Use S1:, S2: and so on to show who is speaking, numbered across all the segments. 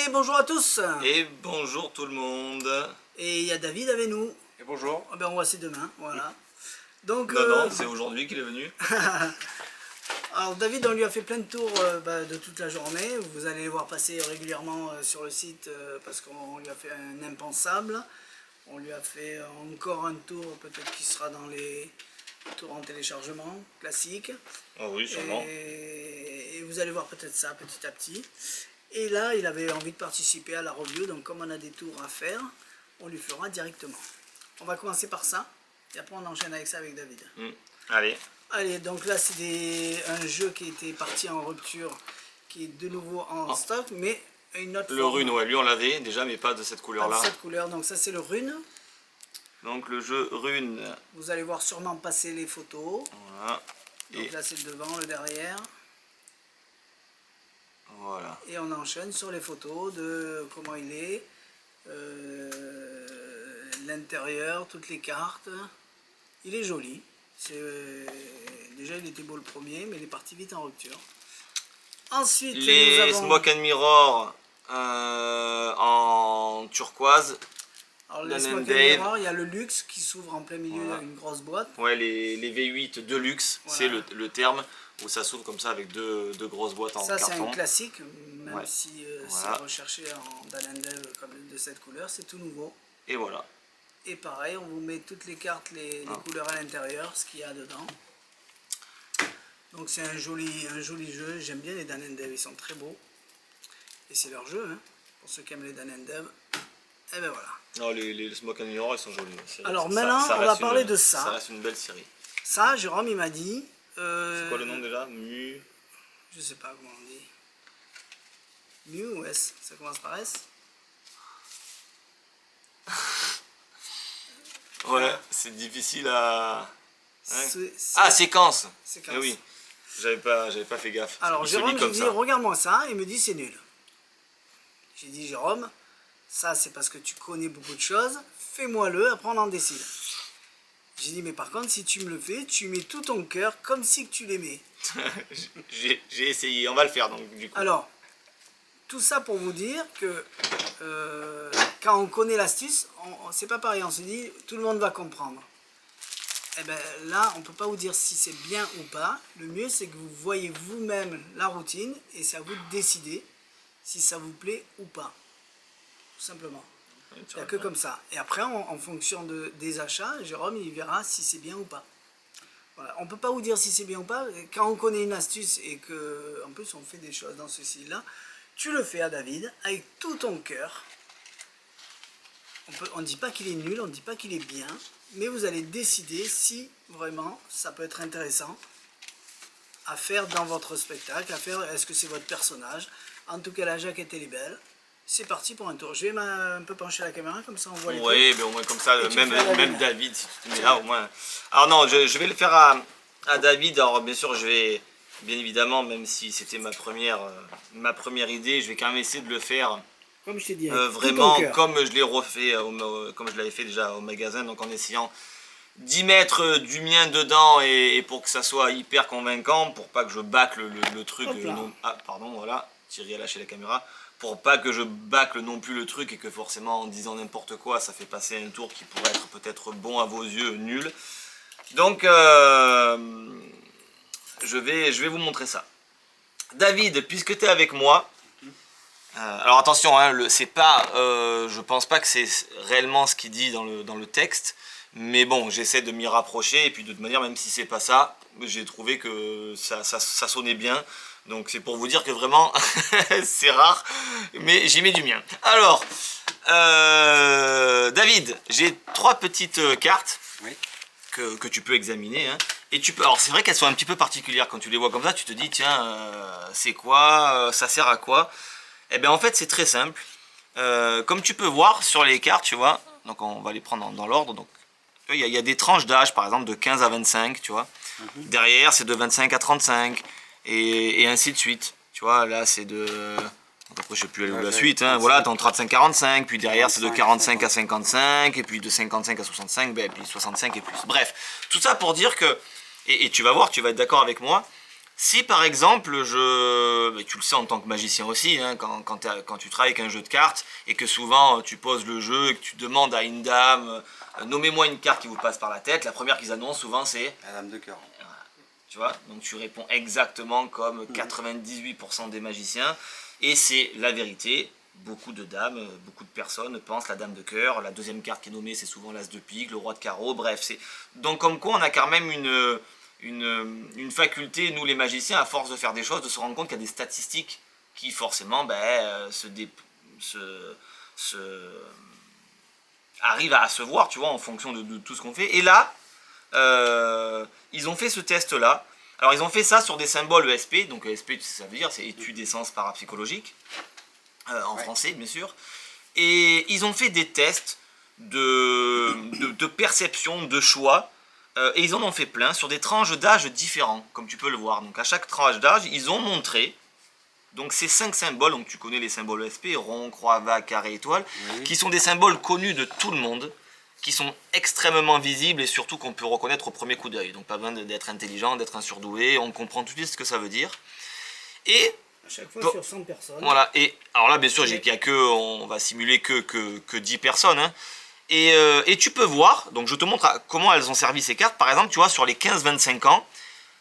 S1: Et bonjour à tous.
S2: Et bonjour tout le monde.
S1: Et il y a David avec nous.
S3: Et bonjour.
S1: Ah ben on voit c'est demain, voilà. Donc,
S2: Non, c'est aujourd'hui qu'il est venu.
S1: alors David, on lui a fait plein de tours de toute la journée. Vous allez les voir passer régulièrement sur le site parce qu'on lui a fait un impensable. On lui a fait encore un tour, peut-être qu'il sera dans les tours en téléchargement classique.
S2: Oh oui, sûrement.
S1: Et vous allez voir peut-être ça petit à petit. Et là, il avait envie de participer à la review, donc comme on a des tours à faire, on lui fera directement. On va commencer par ça, et après on enchaîne avec ça avec David.
S2: Allez.
S1: Allez, donc là c'est un jeu qui était parti en rupture, qui est de nouveau en stock, mais une autre
S2: Le
S1: forme.
S2: rune, ouais, lui on l'avait déjà, mais pas de cette
S1: Pas
S2: couleur-là.
S1: de cette couleur, donc ça c'est le rune.
S2: Donc le jeu rune.
S1: Vous allez voir sûrement passer les photos.
S2: Voilà.
S1: Donc
S2: Et
S1: là c'est le devant, le derrière.
S2: voilà.
S1: Et on enchaîne sur les photos de comment il est, l'intérieur, toutes les cartes. Il est joli. Déjà il était beau le premier, mais il est parti vite en rupture. Ensuite, nous
S2: Les
S1: avons...
S2: Smoke and Mirror en turquoise.
S1: Alors,
S2: Dan
S1: les
S2: and
S1: Smoke and
S2: Dave.
S1: Mirror, il y a le luxe qui s'ouvre en plein milieu
S2: Voilà.
S1: d'une grosse boîte.
S2: Ouais, les V8 Deluxe,
S1: Voilà.
S2: c'est le terme où ça s'ouvre comme ça avec deux grosses boîtes en
S1: Ça c'est
S2: carton.
S1: un classique, même
S2: Ouais.
S1: si
S2: Voilà.
S1: c'est recherché en Dan and Dave comme de cette couleur, c'est tout nouveau.
S2: Et voilà.
S1: Et pareil, on vous met toutes les cartes, les couleurs à l'intérieur, ce qu'il y a dedans. Donc c'est un joli jeu, j'aime bien les Dan and Dave, ils sont très beaux. Et c'est leur jeu, hein, pour ceux qui aiment les Dan and Dave. Et ben voilà.
S2: Non, les Smoke and Mirror, ils sont jolis.
S1: Alors maintenant, on va
S2: reste
S1: parler de ça.
S2: Ça reste une belle série.
S1: Ça, Jérôme, il m'a dit...
S2: C'est quoi le nom déjà? Mu...
S1: Je sais pas comment on dit. Mu ou S? Ça commence par S?
S2: Ouais, c'est difficile à... Ouais.
S1: C'est-
S2: Ah, séquence.
S1: Séquence.
S2: Eh oui, j'avais pas fait gaffe.
S1: Alors
S2: Il se lit
S1: Jérôme, j'ai
S2: comme
S1: dit,
S2: ça.
S1: regarde-moi ça, il me dit c'est nul. J'ai dit, Jérôme, ça c'est parce que tu connais beaucoup de choses, fais-moi-le, après on en décide. J'ai dit, mais par contre, si tu me le fais, tu mets tout ton cœur comme si que tu l'aimais.
S2: J'ai essayé, on va le faire donc du coup.
S1: Alors, tout ça pour vous dire que quand on connaît l'astuce, c'est pas pareil, on se dit, tout le monde va comprendre. Et bien là, on ne peut pas vous dire si c'est bien ou pas. Le mieux, c'est que vous voyez vous-même la routine et c'est à vous de décider si ça vous plaît ou pas. Tout simplement. Il n'y a que comme ça. Et après, en fonction des achats, Jérôme, il verra si c'est bien ou pas. Voilà. On ne peut pas vous dire si c'est bien ou pas. Quand on connaît une astuce et que, en plus, on fait des choses dans ce style-là, tu le fais à David avec tout ton cœur. On ne dit pas qu'il est nul, on ne dit pas qu'il est bien, mais vous allez décider si vraiment ça peut être intéressant à faire dans votre spectacle, à faire, est-ce que c'est votre personnage. En tout cas, la jaquette elle est belle. C'est parti pour un tour. Je vais un peu pencher la caméra, comme ça on voit les trucs.
S2: Oui, mais au moins comme ça,
S1: Et tu
S2: même,
S1: fais à
S2: même
S1: David.
S2: David, si tu te mets là au moins. Alors non, je vais le faire à David. Alors bien sûr, je vais, bien évidemment, même si c'était ma première idée, je vais quand même essayer de le faire
S1: Comme je t'ai dit, avec tout ton
S2: vraiment
S1: cœur.
S2: comme je l'ai refait, comme je l'avais fait déjà au magasin, donc en essayant d'y mettre du mien dedans et pour que ça soit hyper convaincant, pour pas que je bâcle le truc.
S1: Hop là.
S2: Ah, pardon, voilà, Thierry a lâché la caméra. Pour pas que je bâcle non plus le truc et que forcément en disant n'importe quoi, ça fait passer un tour qui pourrait être peut-être bon à vos yeux, nul. Donc, je vais vous montrer ça. David, puisque tu es avec moi, alors attention, hein, c'est pas, je pense pas que c'est réellement ce qu'il dit dans le texte, mais bon, j'essaie de m'y rapprocher et puis de toute manière, même si c'est pas ça, j'ai trouvé que ça sonnait bien. Donc c'est pour vous dire que vraiment, c'est rare, mais j'y mets du mien. Alors, David, j'ai 3 petites cartes que tu peux examiner. Hein, et tu peux. Alors c'est vrai qu'elles sont un petit peu particulières. Quand tu les vois comme ça, tu te dis, tiens, c'est quoi, ça sert à quoi? Eh bien en fait, c'est très simple. Comme tu peux voir sur les cartes, tu vois, donc on va les prendre dans l'ordre. Donc il y a des tranches d'âge, par exemple, de 15 à 25, tu vois. Derrière, c'est de 25 à 35. Et ainsi de suite. Tu vois, là c'est de... Donc après je sais plus aller où la suite. Hein. Voilà, t'es en 35-45, puis derrière c'est de 45 à 55, et puis de 55 à 65, ben, puis 65 et plus. Bref, tout ça pour dire que... Et tu vas voir, tu vas être d'accord avec moi, Si par exemple, tu le sais en tant que magicien aussi, hein, quand tu travailles avec un jeu de cartes et que souvent tu poses le jeu et que tu demandes à une dame, nommez-moi une carte qui vous passe par la tête, la première qu'ils annoncent souvent c'est...
S3: La dame de cœur.
S2: Tu vois, donc tu réponds exactement comme 98% des magiciens et c'est la vérité. Beaucoup de dames, beaucoup de personnes pensent la dame de cœur, la deuxième carte qui est nommée c'est souvent l'as de pique, le roi de carreau, bref. Donc comme quoi on a quand même une faculté, nous les magiciens, à force de faire des choses, de se rendre compte qu'il y a des statistiques qui forcément arrivent à se voir, tu vois, en fonction de tout ce qu'on fait. Et là, ils ont fait ce test-là. Alors ils ont fait ça sur des symboles ESP, donc ESP ça veut dire c'est étude des sens parapsychologiques, en français bien sûr. Et ils ont fait des tests de perception, de choix, et ils en ont fait plein sur des tranches d'âge différents, comme tu peux le voir. Donc à chaque tranche d'âge, ils ont montré donc ces 5 symboles, donc tu connais les symboles ESP, rond, croix, vague, carré, étoile, qui sont des symboles connus de tout le monde, qui sont extrêmement visibles et surtout qu'on peut reconnaître au premier coup d'œil. Donc pas besoin d'être intelligent, d'être un surdoué, on comprend tout de suite ce que ça veut dire. Et
S1: à chaque fois sur 100 personnes.
S2: Voilà, et alors là bien sûr on va simuler que 10 personnes. Hein. Et tu peux voir, donc je te montre comment elles ont servi ces cartes. Par exemple, tu vois, sur les 15-25 ans,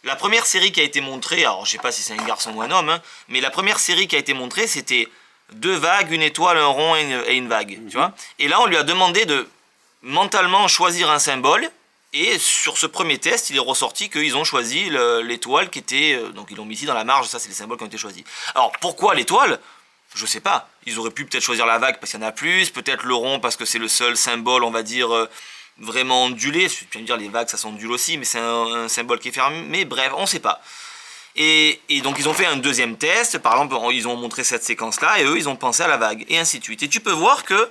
S2: la première série qui a été montrée, alors je sais pas si c'est un garçon ou un homme, hein, mais la première série qui a été montrée, c'était 2 vagues, une étoile, un rond et une vague. Tu vois. Et là, on lui a demandé de mentalement choisir un symbole. Et sur ce premier test, il est ressorti qu'ils ont choisi l'étoile qui était... donc ils l'ont mis ici dans la marge, ça c'est les symboles qui ont été choisis. Alors pourquoi l'étoile ? Je sais pas. Ils auraient pu peut-être choisir la vague parce qu'il y en a plus, peut-être le rond parce que c'est le seul symbole, on va dire, vraiment ondulé. Tu vas me dire les vagues ça s'ondule aussi, mais c'est un symbole qui est fermé. Mais bref, on sait pas. Et donc ils ont fait un deuxième test, par exemple ils ont montré cette séquence-là, et eux ils ont pensé à la vague, et ainsi de suite. Et tu peux voir que...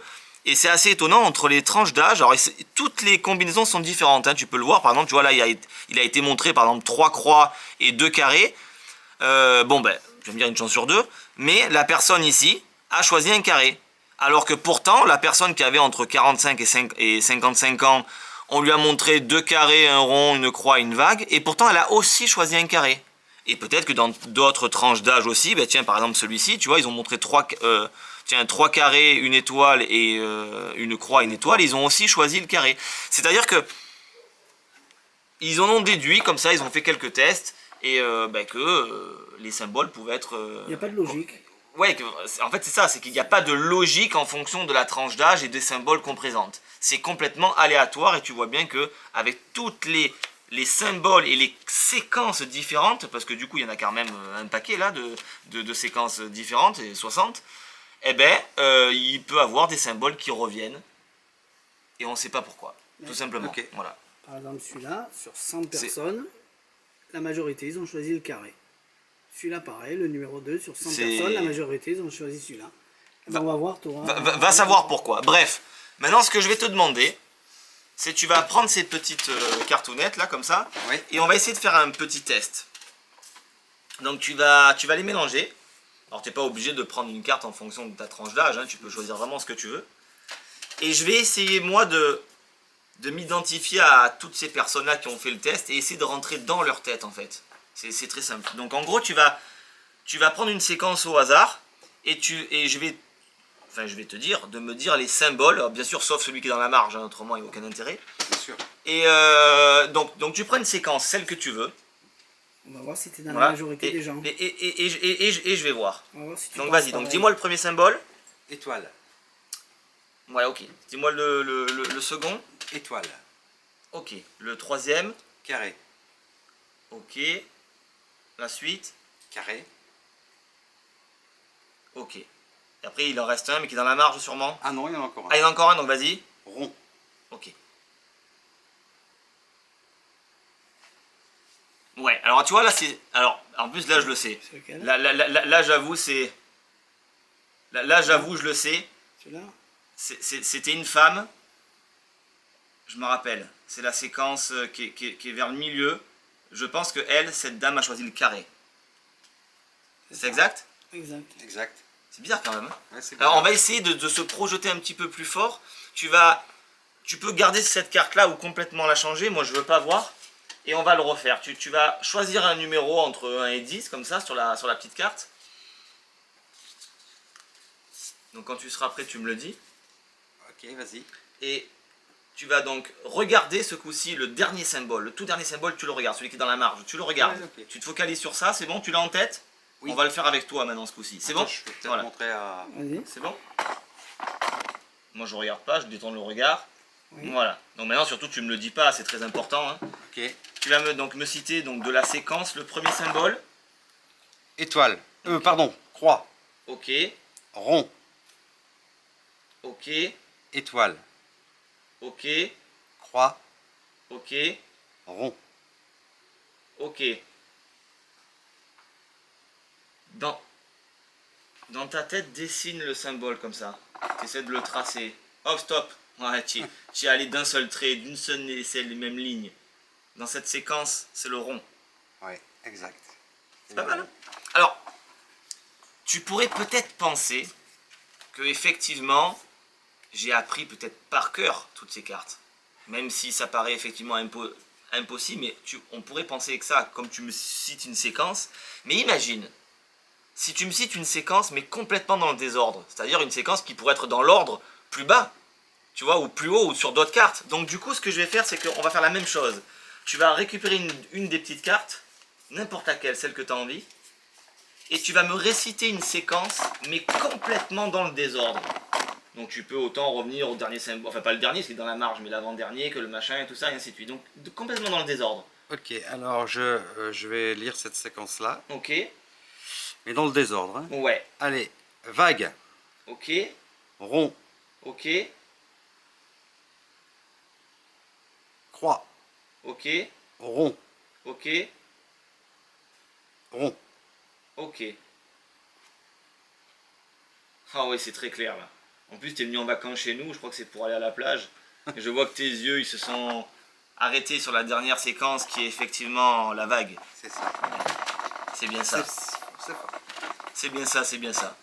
S2: Et c'est assez étonnant entre les tranches d'âge. Alors, toutes les combinaisons sont différentes. Hein, tu peux le voir. Par exemple, tu vois là, il a été montré par exemple 3 croix et 2 carrés. Bon, ben, je vais me dire une chance sur 2. Mais la personne ici a choisi un carré. Alors que pourtant, la personne qui avait entre 45 et 55 ans, on lui a montré 2 carrés, un rond, une croix et une vague. Et pourtant, elle a aussi choisi un carré. Et peut-être que dans d'autres tranches d'âge aussi, ben, tiens, par exemple celui-ci, tu vois, ils ont montré 3 carrés, une étoile et une croix, une étoile, ils ont aussi choisi le carré. C'est-à-dire que ils en ont déduit, comme ça, ils ont fait quelques tests, et que les symboles pouvaient être...
S1: Il n'y a pas de logique.
S2: Ouais, en fait c'est ça, c'est qu'il n'y a pas de logique en fonction de la tranche d'âge et des symboles qu'on présente. C'est complètement aléatoire, et tu vois bien que avec toutes les symboles et les séquences différentes, parce que du coup il y en a quand même un paquet là de séquences différentes, et 60, eh ben, il peut avoir des symboles qui reviennent et on ne sait pas pourquoi, tout simplement.
S3: Okay.
S2: Voilà.
S1: Par exemple, celui-là, sur 100 personnes, la majorité, ils ont choisi le carré. Celui-là, pareil, le numéro 2, sur 100 personnes, la majorité, ils ont choisi celui-là. Ben, on va voir,
S2: va savoir pourquoi. Bref, maintenant, ce que je vais te demander, c'est tu vas prendre ces petites cartonnettes, là, comme ça,
S3: oui.
S2: Et on va essayer de faire un petit test. Donc, tu vas les mélanger. Alors tu n'es pas obligé de prendre une carte en fonction de ta tranche d'âge, hein, tu peux choisir vraiment ce que tu veux. Et je vais essayer moi de m'identifier à toutes ces personnes-là qui ont fait le test et essayer de rentrer dans leur tête en fait. C'est très simple. Donc en gros tu vas prendre une séquence au hasard et je vais te dire de me dire les symboles, alors, bien sûr sauf celui qui est dans la marge, hein, autrement il n'y a aucun intérêt.
S3: Bien sûr.
S2: Et donc tu prends une séquence, celle que tu veux.
S1: On va voir si tu es dans la majorité des gens.
S2: Et je vais voir.
S1: On va voir si tu
S2: donc vas-y, donc dis-moi le premier symbole.
S3: Étoile.
S2: Ouais, ok. Dis-moi le second.
S3: Étoile.
S2: Ok. Le troisième.
S3: Carré.
S2: Ok. La suite.
S3: Carré.
S2: Ok. Et après, il en reste un, mais qui est dans la marge sûrement.
S3: Ah non, il y en a encore un.
S2: Ah, il y en a encore un, donc vas-y.
S3: Rond.
S2: Ok. Ouais, alors tu vois, là, c'est... Alors, en plus, là, je le sais. Là, j'avoue, c'est... Là, j'avoue, je le sais.
S1: Celui-là.
S2: C'était une femme. Je me rappelle. C'est la séquence qui est vers le milieu. Je pense que cette dame a choisi le carré. C'est exact ?
S1: Exact.
S2: C'est bizarre quand même. Hein.
S3: Ouais,
S2: alors on va essayer de se projeter un petit peu plus fort. Tu peux garder cette carte là ou complètement la changer. Moi je veux pas voir. Et on va le refaire. Tu vas choisir un numéro entre 1 et 10, comme ça, sur la petite carte. Donc quand tu seras prêt, tu me le dis.
S3: Ok, vas-y.
S2: Et tu vas donc regarder ce coup-ci le dernier symbole. Le tout dernier symbole, tu le regardes. Celui qui est dans la marge, tu le regardes.
S3: Ouais, ok.
S2: Tu te focalises sur ça, c'est bon? Tu l'as en tête?
S3: Oui.
S2: On va le faire avec toi maintenant ce coup-ci. C'est
S3: Attends,
S2: bon?
S3: je peux peut-être
S2: Voilà.
S3: montrer à...
S1: Vas-y.
S2: C'est bon? Moi je regarde pas, je détourne le regard.
S1: Oui.
S2: Voilà. Donc maintenant surtout tu me le dis pas, c'est très important. Hein.
S3: Ok.
S2: Tu vas me citer donc de la séquence le premier symbole.
S3: Étoile. Pardon. Croix.
S2: Ok.
S3: Rond.
S2: Ok.
S3: Étoile.
S2: Ok.
S3: Croix.
S2: Ok.
S3: Rond.
S2: Ok. Dans ta tête, dessine le symbole comme ça. Tu essaies de le tracer. Hop, stop. Ouais, tu es allé d'un seul trait, d'une seule et celle même ligne. Dans cette séquence, c'est le rond.
S3: Ouais, exact.
S2: C'est pas mal. Hein. Alors, tu pourrais peut-être penser que effectivement, j'ai appris peut-être par cœur toutes ces cartes. Même si ça paraît effectivement impossible, mais on pourrait penser que ça, comme tu me cites une séquence. Mais imagine, si tu me cites une séquence, mais complètement dans le désordre. C'est-à-dire une séquence qui pourrait être dans l'ordre plus bas, tu vois, ou plus haut, ou sur d'autres cartes. Donc du coup, ce que je vais faire, c'est qu'on va faire la même chose. Tu vas récupérer une des petites cartes, n'importe laquelle, celle que tu as envie, et tu vas me réciter une séquence, mais complètement dans le désordre. Donc tu peux autant revenir au dernier symbole, enfin pas le dernier, c'est dans la marge, mais l'avant-dernier, que le machin, et tout ça, et ainsi de suite. Donc complètement dans le désordre.
S3: Ok, alors je vais lire cette séquence-là,
S2: Ok.
S3: mais dans le désordre. Hein.
S2: Ouais.
S3: Allez, vague,
S2: Ok.
S3: rond,
S2: Ok.
S3: croix,
S2: Ok.
S3: rond,
S2: Ok.
S3: rond.
S2: Ok. Ah oui, c'est très clair là. En plus, tu es venu en vacances chez nous, je crois que c'est pour aller à la plage. Et je vois que tes yeux, ils se sont arrêtés sur la dernière séquence qui est effectivement la vague.
S3: C'est ça.
S2: C'est bien ça.
S3: C'est fort.
S2: C'est bien ça, c'est bien ça.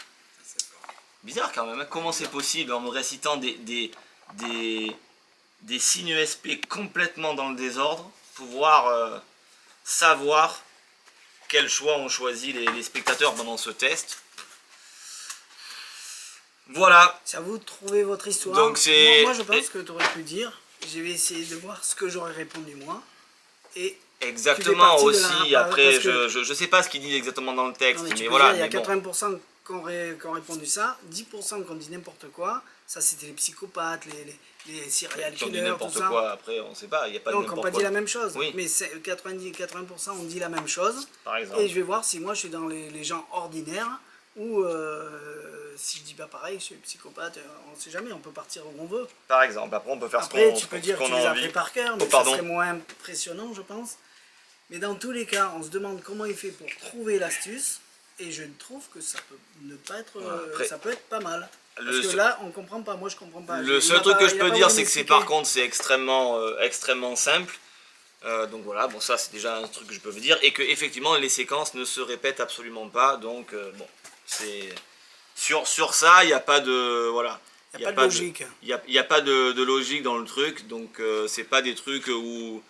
S2: Bizarre quand même, hein. Comment c'est possible en me récitant des signes SP complètement dans le désordre, pouvoir savoir quel choix ont choisi les spectateurs pendant ce test. Voilà.
S1: C'est à vous de trouver votre histoire.
S2: Donc c'est...
S1: Moi, je pense que tu aurais pu dire, je vais essayer de voir ce que j'aurais répondu moi. Et
S2: Exactement
S1: aussi.
S2: Après, je sais pas ce qu'il dit exactement dans le texte,
S1: non, mais
S2: mais voilà.
S1: il y a
S2: mais bon.
S1: 80% qui ont répondu ça, 10% qui ont dit n'importe quoi. Ça, c'était les psychopathes, les serial
S2: Qui ont dit
S1: killers, tout
S2: n'importe
S1: ça.
S2: quoi, après, on sait pas, il n'y a pas de
S1: Donc, on
S2: n'importe
S1: n'a pas
S2: quoi.
S1: dit la même chose.
S2: Oui.
S1: Mais 80% ont dit la même chose.
S2: Par exemple.
S1: Et je vais voir si moi, je suis dans les gens ordinaires ou si je dis pas pareil, je suis psychopathe. On ne sait jamais, on peut partir où on veut.
S2: Par exemple, après on peut faire
S1: Après,
S2: ce
S1: tu peux dire que tu
S2: a
S1: les as
S2: envie.
S1: fait par cœur, mais
S2: Oh,
S1: ça
S2: pardon.
S1: serait moins impressionnant, je pense. Mais dans tous les cas, on se demande comment il fait pour trouver l'astuce. Et je trouve que ça peut ne pas être,
S2: Après,
S1: ça peut être pas mal. Parce
S2: le
S1: que
S2: seul-
S1: là, on comprend pas. Moi, je comprends pas.
S2: Le
S1: Il
S2: seul
S1: m'a
S2: truc
S1: pas-
S2: que je
S1: il a
S2: peux
S1: pas
S2: dire,
S1: voulu
S2: c'est que c'est
S1: m'expliquer.
S2: par contre, c'est extrêmement simple. Donc voilà, bon ça c'est déjà un truc que je peux vous dire. Et que effectivement les séquences ne se répètent absolument pas. Donc bon, c'est... Sur ça, il n'y a pas de... Voilà.
S1: Il n'y a pas de logique.
S2: Il n'y a pas de logique dans le truc. Donc c'est pas des trucs où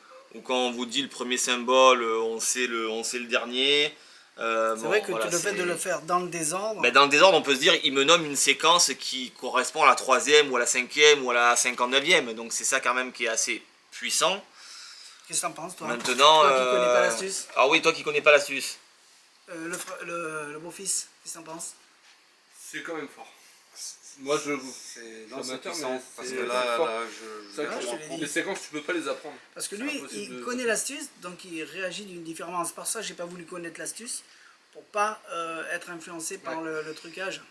S2: quand on vous dit le premier symbole, on sait le dernier.
S1: C'est vrai que le fait de le faire dans le désordre.
S2: Ben, dans le désordre, on peut se dire, il me nomme une séquence qui correspond à la 3e ou à la 5e ou à la 59e. Donc c'est ça quand même qui est assez puissant.
S1: Qu'est-ce que t'en penses, toi?
S2: Maintenant,
S1: Toi qui connais pas l'astuce.
S2: Ah oui, toi qui connais pas l'astuce.
S1: Le beau-fils, qu'est-ce que t'en penses?
S4: C'est quand même fort. Moi je
S3: C'est
S4: je suis amateur,
S3: puissant,
S4: mais
S3: parce
S4: c'est
S3: que là,
S4: fort.
S3: je
S4: C'est vrai
S1: Ah,
S4: que
S1: je te l'ai dit.
S4: les séquences tu peux pas les apprendre.
S1: Parce que
S4: C'est
S1: lui,
S4: impossible
S1: il
S4: de-
S1: connaît l'astuce, donc il réagit d'une différence. Par ça, j'ai pas voulu connaître l'astuce pour pas être influencé par le trucage.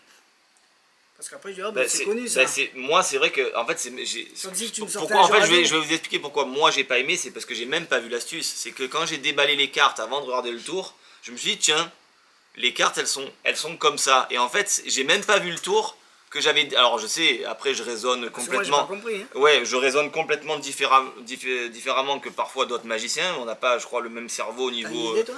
S1: Parce qu'après, je dis, oh, ben, c'est connu ça.
S2: Moi, c'est vrai que, en fait,
S1: Tandis que tu me sortais
S2: pourquoi,
S1: un
S2: en fait,
S1: genre
S2: je vais
S1: radio.
S2: vous expliquer pourquoi moi j'ai pas aimé, c'est parce que j'ai même pas vu l'astuce. C'est que quand j'ai déballé les cartes avant de regarder le tour, je me suis dit, tiens, les cartes elles sont comme ça. Et en fait, j'ai même pas vu le tour que j'avais. Alors je sais, après je raisonne
S1: Parce que moi, j'ai
S2: complètement.
S1: pas compris. Hein.
S2: Ouais, je raisonne complètement différemment que parfois d'autres magiciens. On n'a pas, je crois, le même cerveau au
S1: T'as une
S2: niveau,
S1: idée, toi?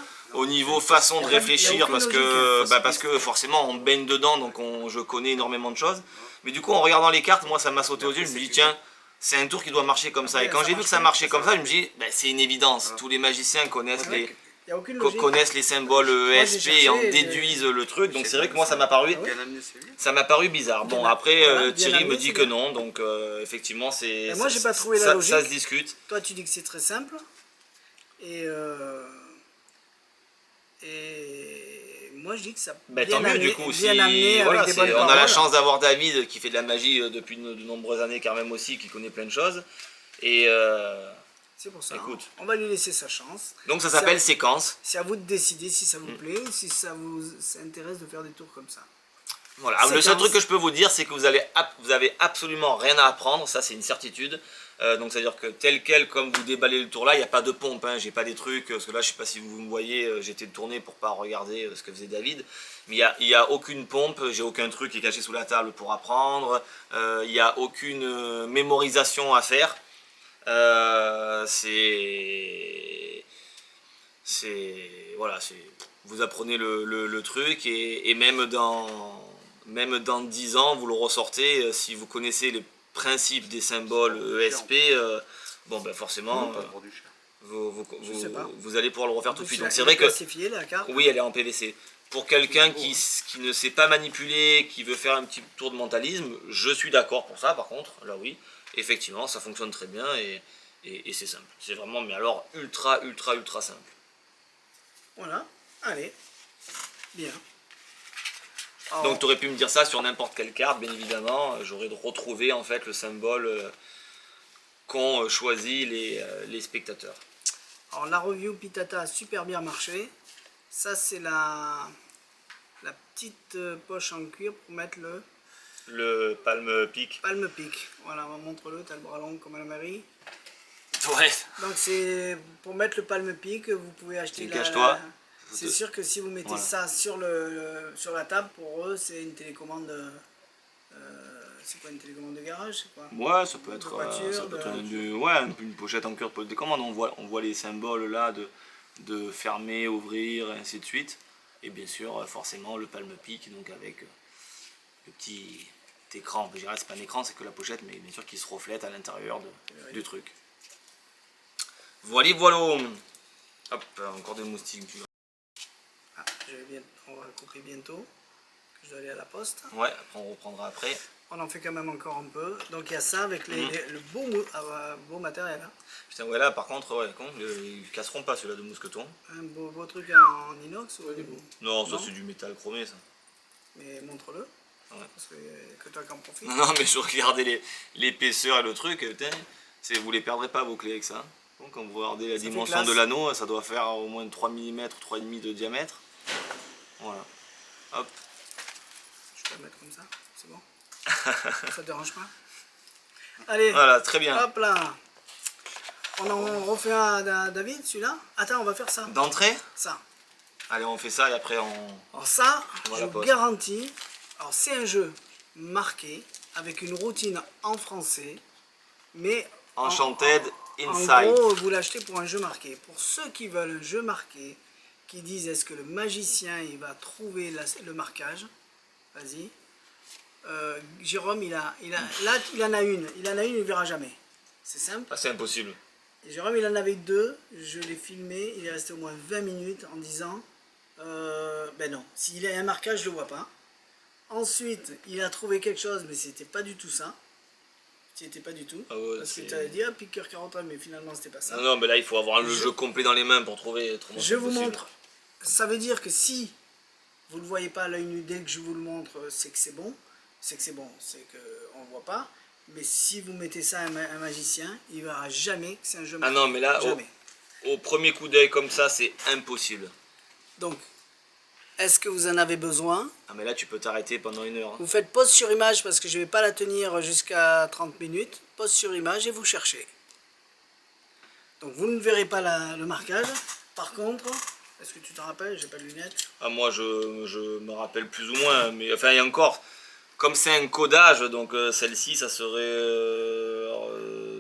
S2: façon de
S1: y a
S2: réfléchir
S1: aucune
S2: parce
S1: logique,
S2: que,
S1: hein.
S2: parce que forcément on baigne dedans, donc je connais énormément de choses. Mais du coup, en regardant les cartes, moi ça m'a sauté aux yeux. Je me dis, tiens, C'est un tour qui doit marcher comme ça.
S1: Ouais,
S2: Et quand
S1: ça
S2: j'ai vu
S1: marche
S2: que ça
S1: pas.
S2: marchait comme ça, je me dis, ben, c'est une évidence. Tous les magiciens connaissent
S1: Ouais,
S2: les,
S1: il n'y a aucune logique.
S2: connaissent les symboles
S1: j'ai
S2: ESP et en
S1: cherché,
S2: déduisent le truc. Donc
S3: C'est
S2: c'est vrai
S3: bon,
S2: que moi ça m'a paru,
S3: Bien amené, c'est bien.
S2: ça m'a paru bizarre. Bon
S1: Bien,
S2: après
S1: voilà, bien
S2: Thierry
S1: amené,
S2: me dit
S1: c'est
S2: que
S1: bien.
S2: non, donc effectivement c'est.
S1: Mais moi, j'ai pas trouvé la
S2: ça,
S1: logique.
S2: ça se discute.
S1: Toi, tu dis que c'est très simple. Et moi, je dis que ça
S2: Ben,
S1: bien
S2: tant mieux
S1: amené,
S2: du coup.
S1: bien
S2: Si,
S1: amené
S2: voilà,
S1: avec des bonnes
S2: on a la
S1: paroles.
S2: chance d'avoir David qui fait de la magie depuis de nombreuses années quand même aussi, qui connaît plein de choses. Et
S1: C'est pour ça.
S2: Écoute.
S1: On va lui laisser sa chance.
S2: donc ça s'appelle séquence.
S1: C'est à vous de décider si ça vous plaît ou si ça vous intéresse de faire des tours comme ça.
S2: Voilà. Le seul
S1: Séquence.
S2: truc que je peux vous dire, c'est que vous avez absolument rien à apprendre, ça c'est une certitude. Donc c'est à dire que tel quel, comme vous déballez le tour là, il n'y a pas de pompe, hein, j'ai pas des trucs, parce que là je sais pas si vous me voyez, j'étais tourné pour pas regarder ce que faisait David, mais il y a aucune pompe, j'ai aucun truc qui est caché sous la table pour apprendre, il n'y a aucune mémorisation à faire. Voilà, vous apprenez le truc et même dans 10 ans vous le ressortez si vous connaissez les principes des symboles ESP, bon ben forcément
S3: Pas pour du cher.
S1: Je sais pas.
S2: vous allez pouvoir le refaire tout de suite. Donc c'est
S1: Il
S2: vrai
S1: est
S2: que
S1: classifié, la carte.
S2: oui, elle est en PVC. Pour quelqu'un qui ne sait pas manipuler, qui veut faire un petit tour de mentalisme, je suis d'accord pour ça. Par contre, là oui, effectivement, ça fonctionne très bien et c'est simple. C'est vraiment, mais alors ultra simple.
S1: Voilà. Allez. Bien. Alors,
S2: Donc tu aurais pu me dire ça sur n'importe quelle carte, bien évidemment. J'aurais retrouvé en fait le symbole qu'ont choisi les spectateurs.
S1: alors, la review Pitata a super bien marché. Ça, c'est la petite poche en cuir pour mettre le
S2: Le palme pique.
S1: palme pique. Voilà, montre-le, t'as le bras long comme à la mairie.
S2: Ouais.
S1: Donc c'est pour mettre le palme pique, vous pouvez acheter
S2: Cache-toi.
S1: C'est sûr que si vous mettez
S2: Voilà.
S1: ça sur la table, pour eux, c'est une télécommande. C'est quoi une télécommande de garage, c'est quoi?
S2: Ouais, ça peut
S1: De
S2: être,
S1: voiture,
S2: ça peut être
S1: de-
S2: ouais, une pochette en cuir de commande. On voit les symboles là de fermer, ouvrir, et ainsi de suite. Et bien sûr, forcément, le palme pique, donc avec le petit écran. Je dirais, c'est pas un écran, c'est que la pochette, mais bien sûr qui se reflète à l'intérieur du truc. Voilà. Hop, encore des moustiques.
S1: Ah, on va couper bientôt. Je dois aller à la poste.
S2: Ouais, après on reprendra après.
S1: On en fait quand même encore un peu. Donc il y a ça avec le beau matériel. Hein.
S2: Putain, ouais, là par contre, ouais, ils casseront pas celui-là de mousqueton.
S1: Un beau truc en inox ou
S2: Non, ça
S1: Non.
S2: c'est du métal chromé ça.
S1: Mais montre-le.
S2: Ouais.
S1: Parce que toi qu'en profites.
S2: Non, mais je regardais l'épaisseur et le truc, putain, vous les perdrez pas vos clés avec ça. Donc, quand vous regardez la
S1: Ça fait
S2: dimension de
S1: classe.
S2: l'anneau, ça doit faire au moins 3 mm, 3,5 de diamètre. Voilà. Hop.
S1: Je peux le mettre comme ça, c'est bon. Ça te dérange pas? Allez,
S2: Voilà, très bien.
S1: hop là. On en refait un à David, celui-là. Attends, on va faire ça.
S2: D'entrée,
S1: Ça.
S2: allez, on fait ça et après on...
S1: Alors ça,
S2: On va
S1: je
S2: la
S1: vous
S2: pause.
S1: garantis. Alors c'est un jeu marqué avec une routine en français, mais
S2: Enchanted
S1: en
S2: Inside.
S1: gros, vous l'achetez pour un jeu marqué. Pour ceux qui veulent un jeu marqué, qui disent est-ce que le magicien il va trouver le marquage, vas-y. Jérôme, là, il en a une. Il en a une, il ne verra jamais. C'est simple.
S2: Ah, c'est impossible.
S1: Et Jérôme, il en avait deux. Je l'ai filmé. Il est resté au moins 20 minutes en disant ben non, s'il y a un marquage, je ne le vois pas. Ensuite, il a trouvé quelque chose, mais c'était pas du tout ça. C'était pas du tout.
S2: Ah ouais,
S1: parce que
S2: c'est-
S1: tu avais dit ah, piqueur 40 ans, mais finalement, c'était pas ça.
S2: Non, non, mais là il faut avoir le jeu complet dans les mains pour trouver. autrement,
S1: Je
S2: c'est
S1: vous
S2: impossible.
S1: montre. Ça veut dire que si vous ne le voyez pas à l'œil nu dès que je vous le montre, c'est que c'est bon. C'est que c'est bon, c'est qu'on ne voit pas. Mais si vous mettez ça à un magicien, il ne verra jamais que c'est un jeu
S2: Ah
S1: marqué.
S2: non, mais là,
S1: Jamais.
S2: au premier coup d'œil comme ça, c'est impossible.
S1: Donc, est-ce que vous en avez besoin?
S2: Ah, mais là tu peux t'arrêter pendant 1 heure. Hein.
S1: Vous faites pause sur image parce que je ne vais pas la tenir jusqu'à 30 minutes. Pause sur image et vous cherchez. Donc vous ne verrez pas le marquage. Par contre, est-ce que tu t'en rappelles? J'ai pas de lunettes.
S2: Ah, moi je me rappelle plus ou moins, mais enfin et encore, comme c'est un codage, donc celle-ci ça serait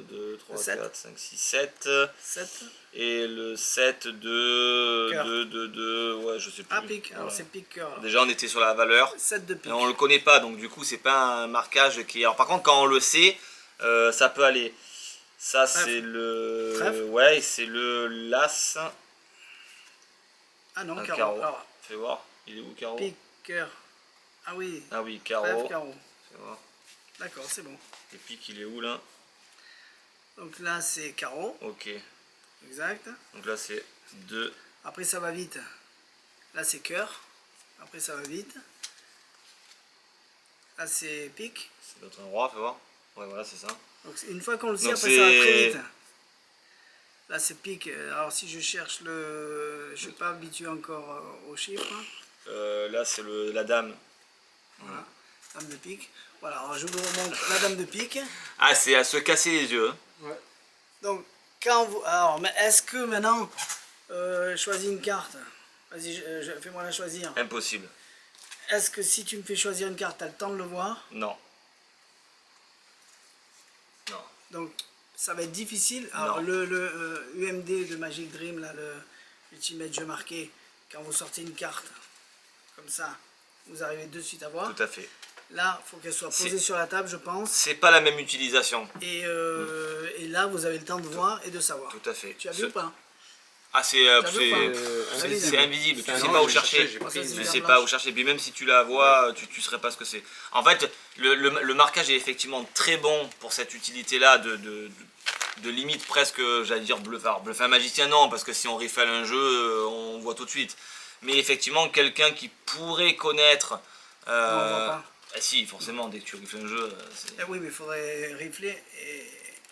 S2: 2, 3,
S1: sept.
S2: 4, 5, 6, 7,
S1: 7.
S2: et le 7 de
S1: Cœur.
S2: 2, ouais je sais plus.
S1: Ah, pique. Alors
S2: Voilà.
S1: c'est pique cœur.
S2: Déjà on était sur la valeur,
S1: 7 de pique.
S2: et on le connaît pas, donc du coup c'est pas un marquage qui est... Alors par contre quand on le sait, Ça peut aller. Ça,
S1: Trèfle.
S2: c'est le...
S1: Trèfle.
S2: Ouais, c'est le Las.
S1: Ah non,
S2: Un
S1: carreau.
S2: carreau.
S1: Alors,
S2: Fais voir. Il est où, carreau?
S1: pique, cœur. Ah oui,
S2: Ah oui,
S1: trèfle,
S2: carreau.
S1: carreau.
S2: Fais voir.
S1: D'accord, c'est bon.
S2: Et pique, il est où, là?
S1: Donc là, c'est carreau.
S2: Ok.
S1: Exact.
S2: Donc là, c'est 2.
S1: Après, ça va vite. Là, c'est cœur. Après, ça va vite. Là, c'est pique.
S2: C'est l'autre un roi, fais voir. Ouais, voilà, c'est ça.
S1: Donc, une fois qu'on le sait,
S2: Donc,
S1: après, ça va très
S2: c'est-
S1: vite. Là, c'est pique. Alors, si je cherche le... Je ne suis pas habitué encore aux chiffres.
S2: Là, c'est la dame.
S1: Voilà. Dame de pique. Voilà, alors je vous remontre la dame de pique.
S2: Ah, c'est à se casser les yeux. Hein.
S4: Ouais.
S1: Donc, quand vous... Alors, mais est-ce que maintenant, choisis une carte. Vas-y, fais-moi la choisir.
S2: Impossible.
S1: Est-ce que si tu me fais choisir une carte, tu as le temps de le voir?
S2: Non. Non.
S1: Donc, ça va être difficile. Alors,
S2: Non.
S1: le UMD de Magic Dream, là, le Ultimate Jeu Marqué, quand vous sortez une carte, comme ça, vous arrivez de suite à voir.
S2: Tout à fait.
S1: Là, il faut qu'elle soit posée
S2: C'est-
S1: sur la table, je pense.
S2: C'est pas la même utilisation.
S1: Et là, vous avez le temps de voir et de savoir.
S2: Tout à fait.
S1: Tu as vu ou pas?
S2: Ah, c'est
S1: T'as vu ou pas
S2: c'est invisible, tu
S3: Ah
S2: sais
S3: non,
S2: pas où
S3: j'ai
S2: chercher.
S3: cherché, j'ai pas
S1: pris.
S2: Tu
S1: Ça, c'est
S2: sais
S1: bien
S2: pas
S1: blanche.
S2: où chercher. Puis même si tu la vois, tu saurais pas ce que c'est. En fait, le marquage est effectivement très bon pour cette utilité-là de limite presque, j'allais dire bluffer. Alors, bluffer un magicien, non, parce que si on riffle un jeu, on voit tout de suite. Mais effectivement, quelqu'un qui pourrait connaître.
S1: Non, on voit pas.
S2: Ah si, forcément, dès que tu riffles un jeu,
S1: Eh oui, mais il faudrait rifler et...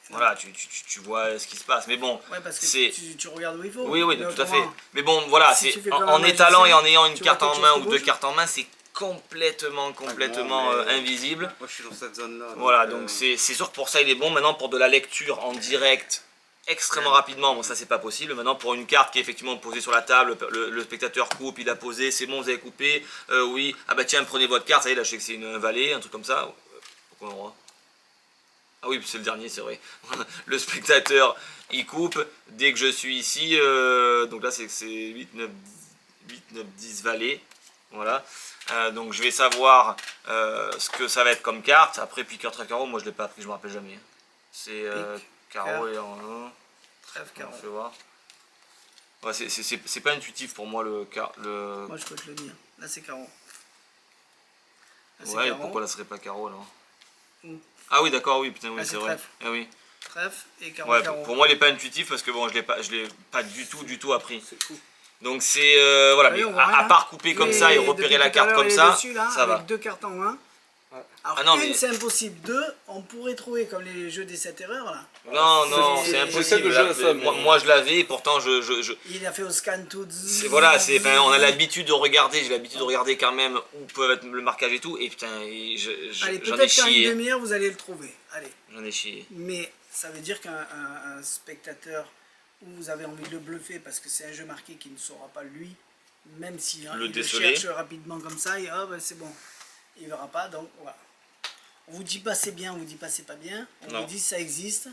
S2: voilà, tu vois ce qui se passe. Mais bon,
S1: Ouais, parce que
S2: c'est.
S1: tu regardes où il faut.
S2: Oui, oui,
S1: Mais
S2: tout à fait.
S1: autrement,
S2: Mais bon, voilà,
S1: si
S2: c'est
S1: tu fais
S2: en,
S1: comme
S2: en
S1: un
S2: étalant
S1: magicien,
S2: et en ayant une
S1: tu
S2: carte
S1: vois
S2: en
S1: quelque
S2: main
S1: chose
S2: ou
S1: qui
S2: deux
S1: bouge.
S2: cartes en main, c'est complètement
S3: mais-
S2: invisible.
S3: Moi, je suis dans cette zone-là.
S2: Voilà,
S3: donc,
S2: donc c'est sûr que pour ça il est bon. Maintenant, pour de la lecture en direct, extrêmement rapidement, bon ça c'est pas possible. Maintenant, pour une carte qui est effectivement posée sur la table, le spectateur coupe, il a posé, c'est bon, vous avez coupé, oui, ah bah tiens, prenez votre carte, ça y est, là je sais que c'est un valet, un truc comme ça. Pourquoi un roi? Ah oui, c'est le dernier, c'est vrai. Le spectateur, il coupe. Dès que je suis ici, donc là c'est 8, 9, 10 valets. Voilà. Donc je vais savoir ce que ça va être comme carte. Après, piqueur, trèfle, carreau, moi je l'ai pas appris, je me rappelle jamais. C'est
S1: Pique,
S2: carreau
S1: cœur.
S2: et en 1.
S1: Trèfle,
S2: On
S1: carreau.
S2: fait voir. Ouais, c'est pas intuitif pour moi le.
S1: Moi, je peux te le dire. Là, c'est carreau. Là, c'est
S2: Ouais, et
S1: carreau.
S2: pourquoi là ce serait pas carreau alors?
S1: Mm.
S2: Ah oui, d'accord, oui, putain, oui,
S1: Ah,
S2: c'est
S1: c'est
S2: vrai.
S1: trèfle.
S2: Ah oui.
S1: Trèfle et carreau,
S2: Ouais,
S1: carreau.
S2: pour moi, il est pas intuitif parce que bon, je l'ai pas du tout appris.
S4: C'est fou.
S2: Donc c'est voilà,
S1: Oui,
S2: mais
S1: on voit
S2: à
S1: rien.
S2: part couper comme ça et
S1: depuis
S2: repérer la
S1: tout à
S2: carte
S1: l'heure,
S2: comme
S1: il est
S2: ça,
S1: dessus, là,
S2: ça
S1: avec
S2: va.
S1: deux cartes en main.
S4: Ouais.
S1: Alors,
S2: Ah non,
S1: une,
S2: mais-
S1: c'est impossible. Deux, on pourrait trouver comme les jeux des 7 erreurs, là.
S2: Non, non,
S1: C'est-
S2: c'est
S4: j'essaie
S2: impossible.
S4: de gérer
S2: Là,
S4: ça,
S2: moi,
S4: mais-
S2: moi, je l'avais et pourtant
S1: Il a fait au scan tout.
S2: voilà, enfin, on a l'habitude de regarder, j'ai l'habitude de regarder quand même où peut être le marquage et tout, et putain,
S1: Allez,
S2: j'en ai
S1: peut-être qu'en une
S2: chié.
S1: demi-heure, vous allez le trouver. Allez.
S2: J'en ai chié.
S1: Mais ça veut dire qu'un spectateur où vous avez envie de le bluffer parce que c'est un jeu marqué qui ne saura pas lui, même si hein,
S2: Le
S1: il
S2: déceler.
S1: le cherche rapidement comme ça, et ben, c'est bon, il verra pas. Donc voilà. On vous dit pas c'est bien, on vous dit pas c'est pas bien, on
S2: Non.
S1: vous dit ça existe.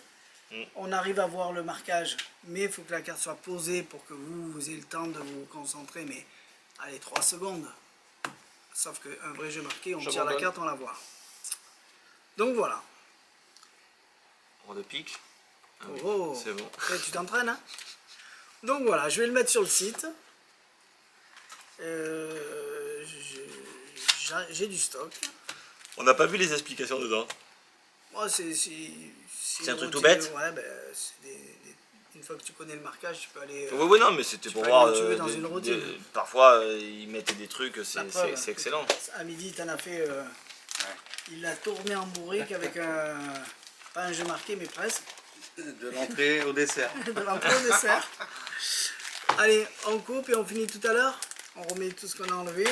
S2: Mm.
S1: On arrive à voir le marquage, mais il faut que la carte soit posée pour que vous ayez le temps de vous concentrer. Mais allez, 3 secondes. Sauf qu'un vrai jeu marqué, on tire la
S4: J'abandonne.
S1: carte, on la voit. Donc voilà.
S2: Roi de pique. Ah oui,
S1: Oh,
S2: c'est bon.
S1: Et tu t'entraînes, hein? Donc voilà, je vais le mettre sur le site. J'ai du stock.
S2: On n'a pas vu les explications dedans.
S1: Moi, c'est
S2: un
S1: une
S2: truc tout
S1: routine,
S2: bête?
S1: Ouais, ben, une fois que tu connais le marquage, tu peux aller.
S2: Oui, oui, non, mais c'était pour
S1: peux
S2: voir.
S1: aller où tu veux dans une routine.
S2: Parfois, ils mettaient des trucs,
S1: La
S2: c'est
S1: preuve.
S2: c'est excellent.
S1: À midi, t'en as fait. Il l'a tourné en bourrique avec un. Pas un jeu marqué, mais presque.
S3: De l'entrée au dessert.
S1: De l'entrée au dessert. Allez, on coupe et on finit tout à l'heure. On remet tout ce qu'on a enlevé.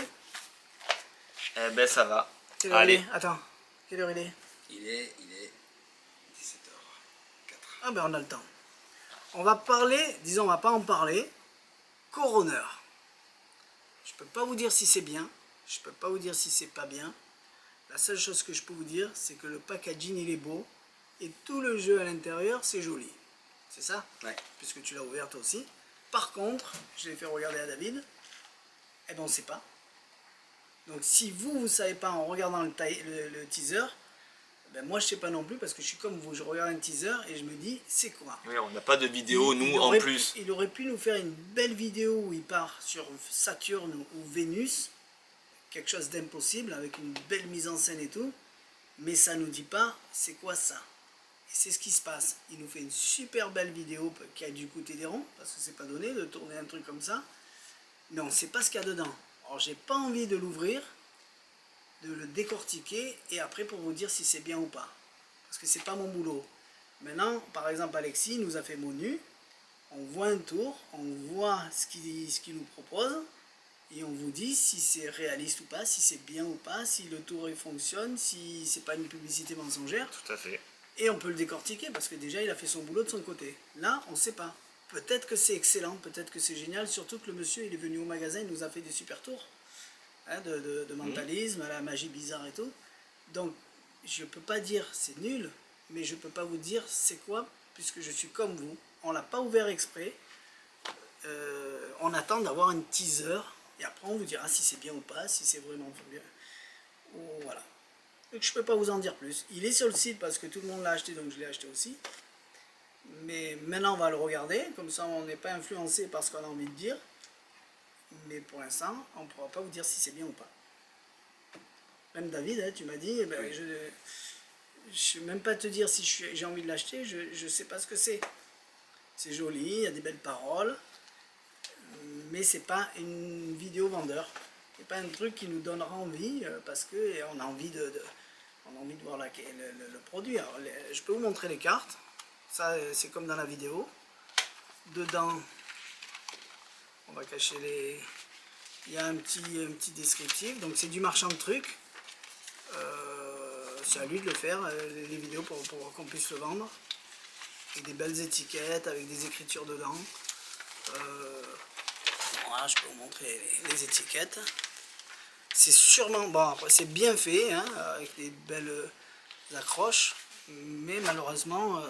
S2: Eh ben, ça va.
S1: Quelle heure
S2: Allez.
S1: il est? Attends, quelle heure il est?
S3: Il est 17h04.
S1: Ah ben on a le temps. On va parler, disons on va pas en parler, Coroner. Je peux pas vous dire si c'est bien, je peux pas vous dire si c'est pas bien. La seule chose que je peux vous dire, c'est que le packaging il est beau et tout le jeu à l'intérieur c'est joli. C'est ça?
S3: Ouais.
S1: Puisque tu l'as ouverte aussi. Par contre, je l'ai fait regarder à David, eh ben on sait pas. Donc si vous ne savez pas en regardant le teaser, Ben moi je sais pas non plus parce que je suis comme vous, je regarde un teaser et je me dis c'est quoi.
S2: Oui, on n'a pas de vidéo, nous, en
S1: aurait
S2: plus.
S1: Il aurait pu nous faire une belle vidéo où il part sur Saturne ou Vénus, quelque chose d'impossible avec une belle mise en scène et tout, mais ça nous dit pas c'est quoi ça. Et c'est ce qui se passe. Il nous fait une super belle vidéo qui a dû coûter des ronds parce que c'est pas donné de tourner un truc comme ça, mais on ne sait pas ce qu'il y a dedans. Alors j'ai pas envie de l'ouvrir, de le décortiquer et après pour vous dire si c'est bien ou pas. Parce que c'est pas mon boulot. Maintenant, par exemple, Alexis nous a fait Monu. On voit un tour, on voit ce qu'il nous propose et on vous dit si c'est réaliste ou pas, si c'est bien ou pas, si le tour il fonctionne, si c'est pas une publicité mensongère.
S2: Tout à fait.
S1: Et on peut le décortiquer parce que déjà il a fait son boulot de son côté. Là, on ne sait pas. Peut-être que c'est excellent, peut-être que c'est génial, surtout que le monsieur il est venu au magasin, il nous a fait des super tours. Hein, de mentalisme, à la magie bizarre et tout. Donc, je peux pas dire c'est nul, mais je peux pas vous dire c'est quoi, puisque je suis comme vous. On l'a pas ouvert exprès. On attend d'avoir un teaser, et après on vous dira si c'est bien ou pas, si c'est vraiment bien. Voilà. Donc je peux pas vous en dire plus. Il est sur le site parce que tout le monde l'a acheté, donc je l'ai acheté aussi. Mais maintenant on va le regarder, comme ça on n'est pas influencé par ce qu'on a envie de dire. Mais pour l'instant, on ne pourra pas vous dire si c'est bien ou pas. Même David, hein, tu m'as dit, ben, oui. Je ne sais même pas te dire si j'ai envie de l'acheter, je ne sais pas ce que c'est. C'est joli, il y a des belles paroles, mais c'est pas une vidéo vendeur. C'est pas un truc qui nous donnera envie, parce qu'on a envie de voir le produit. Alors, je peux vous montrer les cartes, ça c'est comme dans la vidéo. Dedans, on va cacher les... Il y a un petit descriptif, donc c'est du marchand de trucs. C'est à lui de le faire, les vidéos, pour qu'on puisse le vendre. Avec des belles étiquettes, avec des écritures dedans. Voilà, je peux vous montrer les étiquettes. C'est sûrement... Bon, après c'est bien fait, hein, avec des belles accroches. Mais malheureusement...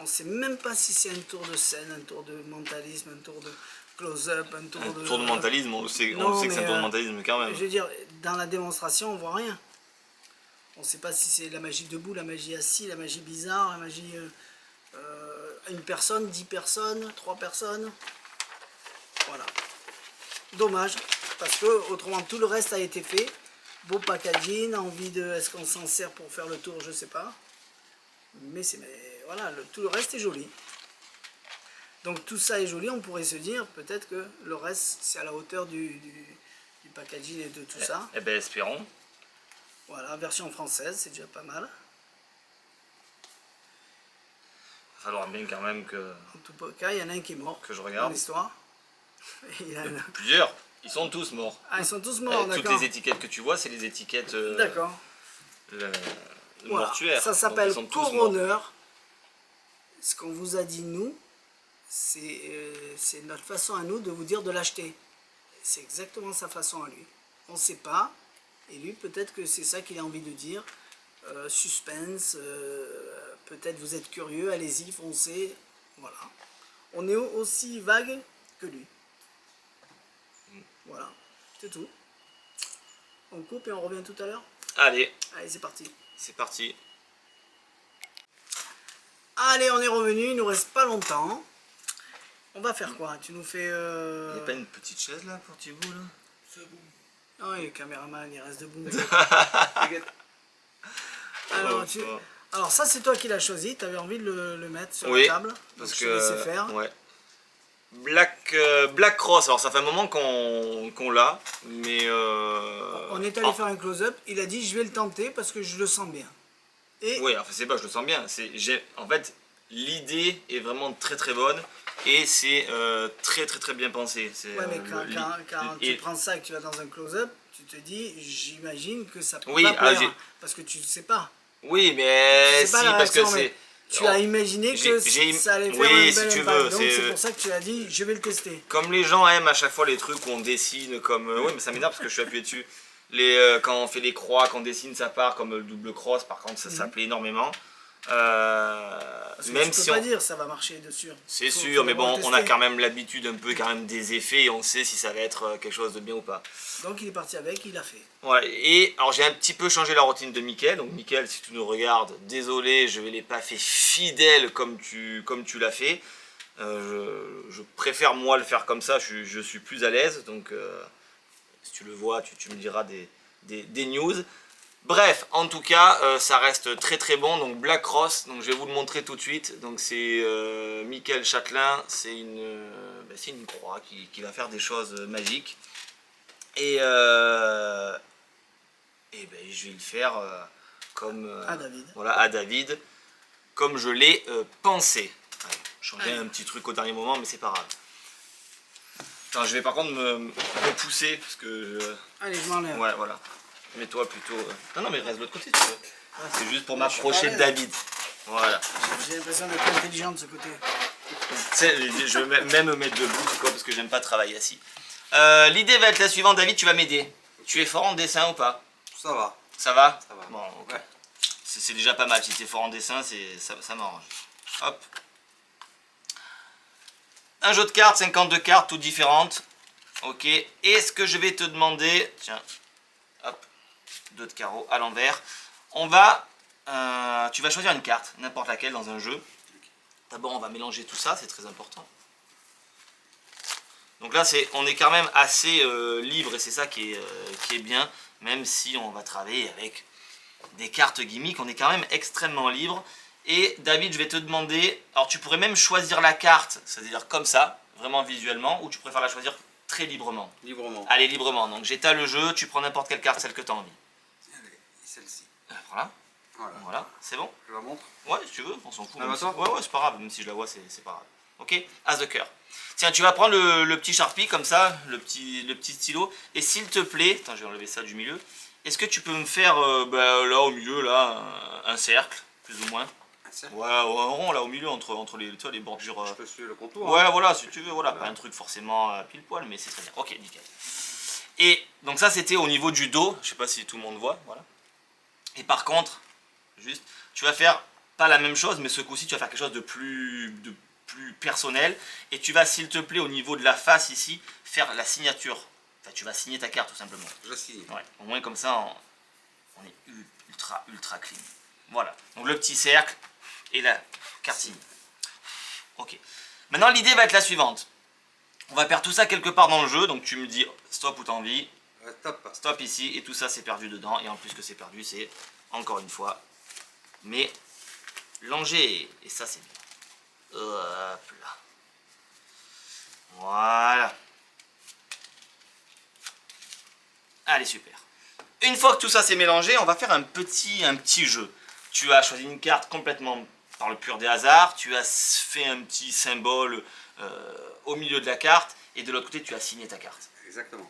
S1: on ne sait même pas si c'est un tour de scène, un tour de mentalisme, un tour de close-up, un tour
S2: de mentalisme, on sait que c'est un tour de mentalisme quand même.
S1: Je veux dire, dans la démonstration, on voit rien. On ne sait pas si c'est la magie debout, la magie assis, la magie bizarre, la magie... une personne, 10 personnes, 3 personnes. Voilà. Dommage, parce que autrement tout le reste a été fait. Beau packaging, envie de... Est-ce qu'on s'en sert pour faire le tour? Je sais pas. Mais voilà, tout le reste est joli. Donc tout ça est joli, on pourrait se dire peut-être que le reste c'est à la hauteur du packaging et de tout ça.
S2: Eh bien espérons.
S1: Voilà, version française, c'est déjà pas mal.
S2: Il va falloir bien quand même que...
S1: En tout cas, il y en a un qui est mort.
S2: Que je regarde.
S1: Dans l'histoire.
S2: Plusieurs. Ils sont tous morts.
S1: Ah, ils sont tous morts, d'accord.
S2: Toutes les étiquettes que tu vois, c'est les étiquettes...
S1: D'accord.
S2: Mortuaires.
S1: Ça s'appelle Coroner. Ce qu'on vous a dit, nous, c'est notre façon à nous de vous dire de l'acheter. C'est exactement sa façon à lui. On ne sait pas. Et lui, peut-être que c'est ça qu'il a envie de dire. Suspense. Peut-être vous êtes curieux. Allez-y, foncez. Voilà. On est aussi vague que lui. Voilà. C'est tout. On coupe et on revient tout à l'heure.
S2: Allez.
S1: Allez, c'est parti.
S2: C'est parti.
S1: Allez, on est revenu, il nous reste pas longtemps. On va faire quoi? Tu nous fais...
S2: Il n'y a pas une petite chaise là pour Thibaut là?
S1: C'est bon. Ah oui, le caméraman, il reste debout. Alors ça, c'est toi qui l'as choisi, tu avais envie de le mettre sur la table.
S2: Parce
S1: que... Je te laissais faire.
S2: Ouais. Black Cross, alors ça fait un moment qu'on l'a, mais...
S1: On est allé faire un close-up, il a dit je vais le tenter parce que je le sens bien. Et...
S2: Oui, enfin c'est pas je le sens bien, en fait l'idée est vraiment très très bonne et c'est très bien pensé.
S1: Ouais, mais quand tu prends ça et que tu vas dans un close-up, tu te dis j'imagine que ça peut
S2: oui,
S1: pas plaire, parce que tu ne sais pas.
S2: Oui, mais si, parce que c'est...
S1: Tu as imaginé que ça allait faire un bel impact, donc c'est pour ça que tu as dit je vais le tester.
S2: Comme les gens aiment à chaque fois les trucs où on dessine comme... oui, mais ça m'énerve parce que je suis appuyé dessus. Quand on fait des croix, qu'on dessine ça part comme le double cross, par contre ça plaît énormément.
S1: Parce que
S2: Même
S1: tu peux
S2: si
S1: pas
S2: on...
S1: dire ça va marcher dessus.
S2: C'est
S1: Faut
S2: sûr, mais
S1: d'abord
S2: bon,
S1: le
S2: on a
S1: tester.
S2: quand même l'habitude un peu quand même des effets et on sait si ça va être quelque chose de bien ou pas.
S1: Donc il est parti avec, il l'a fait.
S2: Voilà, et alors j'ai un petit peu changé la routine de Mickaël. Donc Mickaël, si tu nous regardes, désolé, je ne l'ai pas fait fidèle comme tu l'as fait. Je préfère moi le faire comme ça, je suis plus à l'aise. Donc si tu le vois, tu me diras des news. Bref, en tout cas, ça reste très très bon. Donc Black Cross, donc je vais vous le montrer tout de suite. Donc c'est Mickaël Châtelain, c'est une croix qui va faire des choses magiques. Et ben, je vais le faire comme
S1: À David.
S2: voilà, à David, comme je l'ai pensé. Ouais, je changeais un petit truc au dernier moment, mais c'est pas grave. Attends, je vais par contre me pousser parce que
S1: Allez, je m'enlève.
S2: ouais, voilà. Mets-toi plutôt. Non, mais reste de l'autre côté, tu veux. C'est juste pour
S1: Moi, je suis
S2: m'approcher
S1: pas
S2: de
S1: à l'aise.
S2: David. Voilà.
S1: J'ai l'impression d'être intelligent de ce côté.
S2: Tu sais, je vais même me mettre debout, quoi, parce que j'aime pas travailler assis. L'idée va être la suivante, David, tu vas m'aider. Tu es fort en dessin ou pas?
S3: Ça va.
S2: Ça va?
S3: Ça va.
S2: Bon, ok.
S3: Ouais.
S2: C'est déjà pas mal, si tu es fort en dessin, ça m'arrange. Hop. Un jeu de cartes, 52 cartes, toutes différentes. Ok. Et ce que je vais te demander, tiens, hop, 2 de carreau à l'envers. Tu vas choisir une carte, n'importe laquelle dans un jeu. D'abord, on va mélanger tout ça, c'est très important. Donc là, on est quand même assez libre et c'est ça qui est bien. Même si on va travailler avec des cartes gimmicks, on est quand même extrêmement libre. Et David, je vais te demander, alors tu pourrais même choisir la carte, c'est-à-dire comme ça, vraiment visuellement, ou tu préfères la choisir très librement.
S3: Librement.
S2: Allez, librement. Donc j'étale le jeu, tu prends n'importe quelle carte, celle que tu as envie.
S3: Allez, celle-ci.
S2: Voilà,
S3: Voilà.
S2: voilà, c'est bon.
S3: Je la montre.
S2: Ouais, si tu veux, on s'en fout.
S3: Ah,
S2: même
S3: bah,
S2: si-
S3: toi
S2: Ouais, c'est pas grave, même si je la vois, c'est pas grave. Ok, As de cœur. Tiens, tu vas prendre le petit Sharpie comme ça, le petit stylo, et s'il te plaît, attends, je vais enlever ça du milieu. Est-ce que tu peux me faire là au milieu là un cercle, plus ou moins?
S3: Un cercle.
S2: Ouais, ou un rond là au milieu entre les, tu vois, les bordures.
S3: Je peux suivre le contour.
S2: Ouais,
S3: hein.
S2: voilà, si tu veux, voilà, pas un truc forcément pile poil, mais c'est très bien. Ok, nickel. Et donc ça c'était au niveau du dos, je sais pas si tout le monde voit, voilà. Et par contre, juste, tu vas faire pas la même chose, mais ce coup-ci tu vas faire quelque chose de plus personnel, et tu vas, s'il te plaît, au niveau de la face ici, faire la signature. Enfin, tu vas signer ta carte tout simplement.
S3: Je signe.
S2: Ouais, au moins comme ça, on est ultra clean. Voilà, donc le petit cercle et la carte signée. Ok. Maintenant, l'idée va être la suivante. On va perdre tout ça quelque part dans le jeu, donc tu me dis stop où t'as envie.
S3: Top.
S2: Stop ici, et tout ça c'est perdu dedans, et en plus que c'est perdu, c'est encore une fois mélangé, et ça c'est bien. Hop là. Voilà. Allez, super. Une fois que tout ça c'est mélangé, on va faire un petit jeu. Tu as choisi une carte complètement par le pur des hasards, tu as fait un petit symbole au milieu de la carte, et de l'autre côté tu as signé ta carte.
S3: Exactement.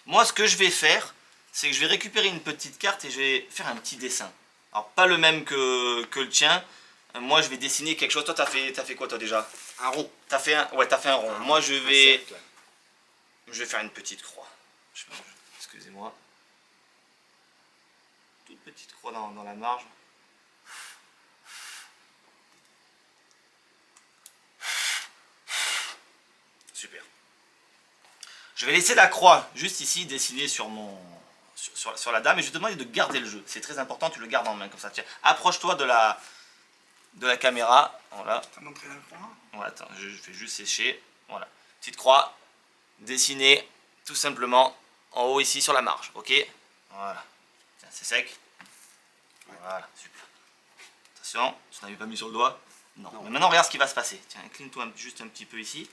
S2: Moi, ce que je vais faire, c'est que je vais récupérer une petite carte et je vais faire un petit dessin. Alors, pas le même que le tien. Moi, je vais dessiner quelque chose. Toi, t'as fait quoi, toi, déjà?
S3: Un rond.
S2: T'as fait un rond. Moi, je vais faire une petite croix. Excusez-moi. Toute petite croix dans la marge. Super. Je vais laisser la croix juste ici dessinée sur la dame, et je vais te demander de garder le jeu. C'est très important, tu le gardes en main comme ça. Tiens, approche-toi de la caméra. Voilà.
S1: T'as montré la croix?
S2: Voilà, attends, je fais juste sécher. Voilà. Petite croix dessinée tout simplement en haut ici sur la marge. Ok? Voilà. Tiens, c'est sec. Voilà, super. Attention, tu n'avais pas mis sur le doigt? Non. Mais maintenant, regarde ce qui va se passer. Tiens, incline-toi juste un petit peu ici.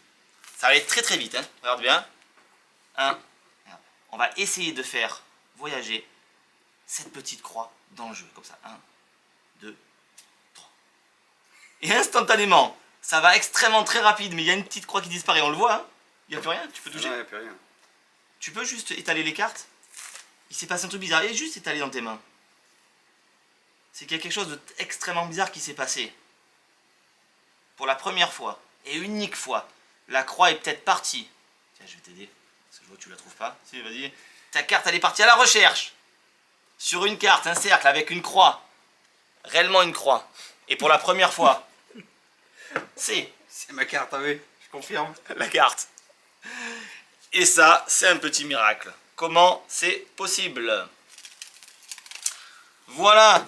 S2: Ça va aller très très vite, hein. Regarde bien. On va essayer de faire voyager cette petite croix dans le jeu, comme ça. 1, 2, 3. Et instantanément, ça va extrêmement très rapide, mais il y a une petite croix qui disparaît, on le voit, hein. Il n'y a plus rien, tu peux toucher.
S3: Non, il n'y a plus rien.
S2: Tu peux juste étaler les cartes. Il s'est passé un truc bizarre, et juste étaler dans tes mains. C'est qu'il y a quelque chose d'extrêmement bizarre qui s'est passé. Pour la première fois, et unique fois, la croix est peut-être partie. Tiens, je vais t'aider. Parce que je vois que tu la trouves pas. Si, vas-y. Ta carte, elle est partie à la recherche. Sur une carte, un cercle avec une croix. Réellement une croix. Et pour la première fois, c'est
S3: C'est ma carte, ah oui, je confirme.
S2: la carte. Et ça, c'est un petit miracle. Comment c'est possible? Voilà.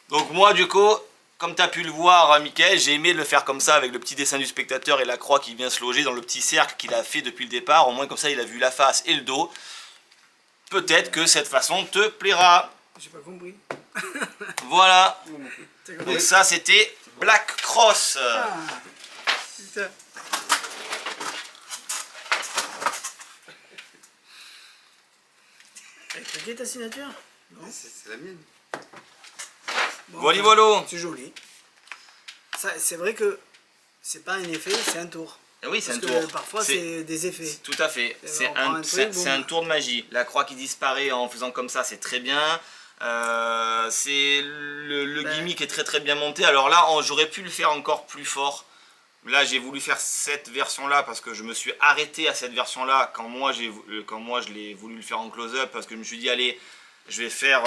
S2: Donc moi, du coup, comme tu as pu le voir, Mickaël, j'ai aimé le faire comme ça, avec le petit dessin du spectateur et la croix qui vient se loger dans le petit cercle qu'il a fait depuis le départ. Au moins, comme ça, il a vu la face et le dos. Peut-être que cette façon te plaira.
S1: J'ai pas compris.
S2: Voilà.
S1: T'as compris?
S2: Donc ça, c'était Black Cross.
S1: Ah, putain. T'as qui ta signature? Non.
S3: C'est la mienne.
S1: Bon,
S2: Voilà,
S1: enfin,
S2: voilà.
S1: c'est joli. C'est vrai que c'est pas un effet, c'est un tour.
S2: Et oui, c'est un
S1: Parce que
S2: tour.
S1: parfois c'est des effets.
S2: Tout à fait. C'est
S1: on prend un truc,
S2: c'est un
S1: boum.
S2: tour de magie. La croix qui disparaît en faisant comme ça, c'est très bien. C'est le gimmick est très très bien monté. Alors là, j'aurais pu le faire encore plus fort. Là, j'ai voulu faire cette version-là parce que je me suis arrêté à cette version-là quand moi je l'ai voulu le faire en close-up parce que je me suis dit allez, je vais faire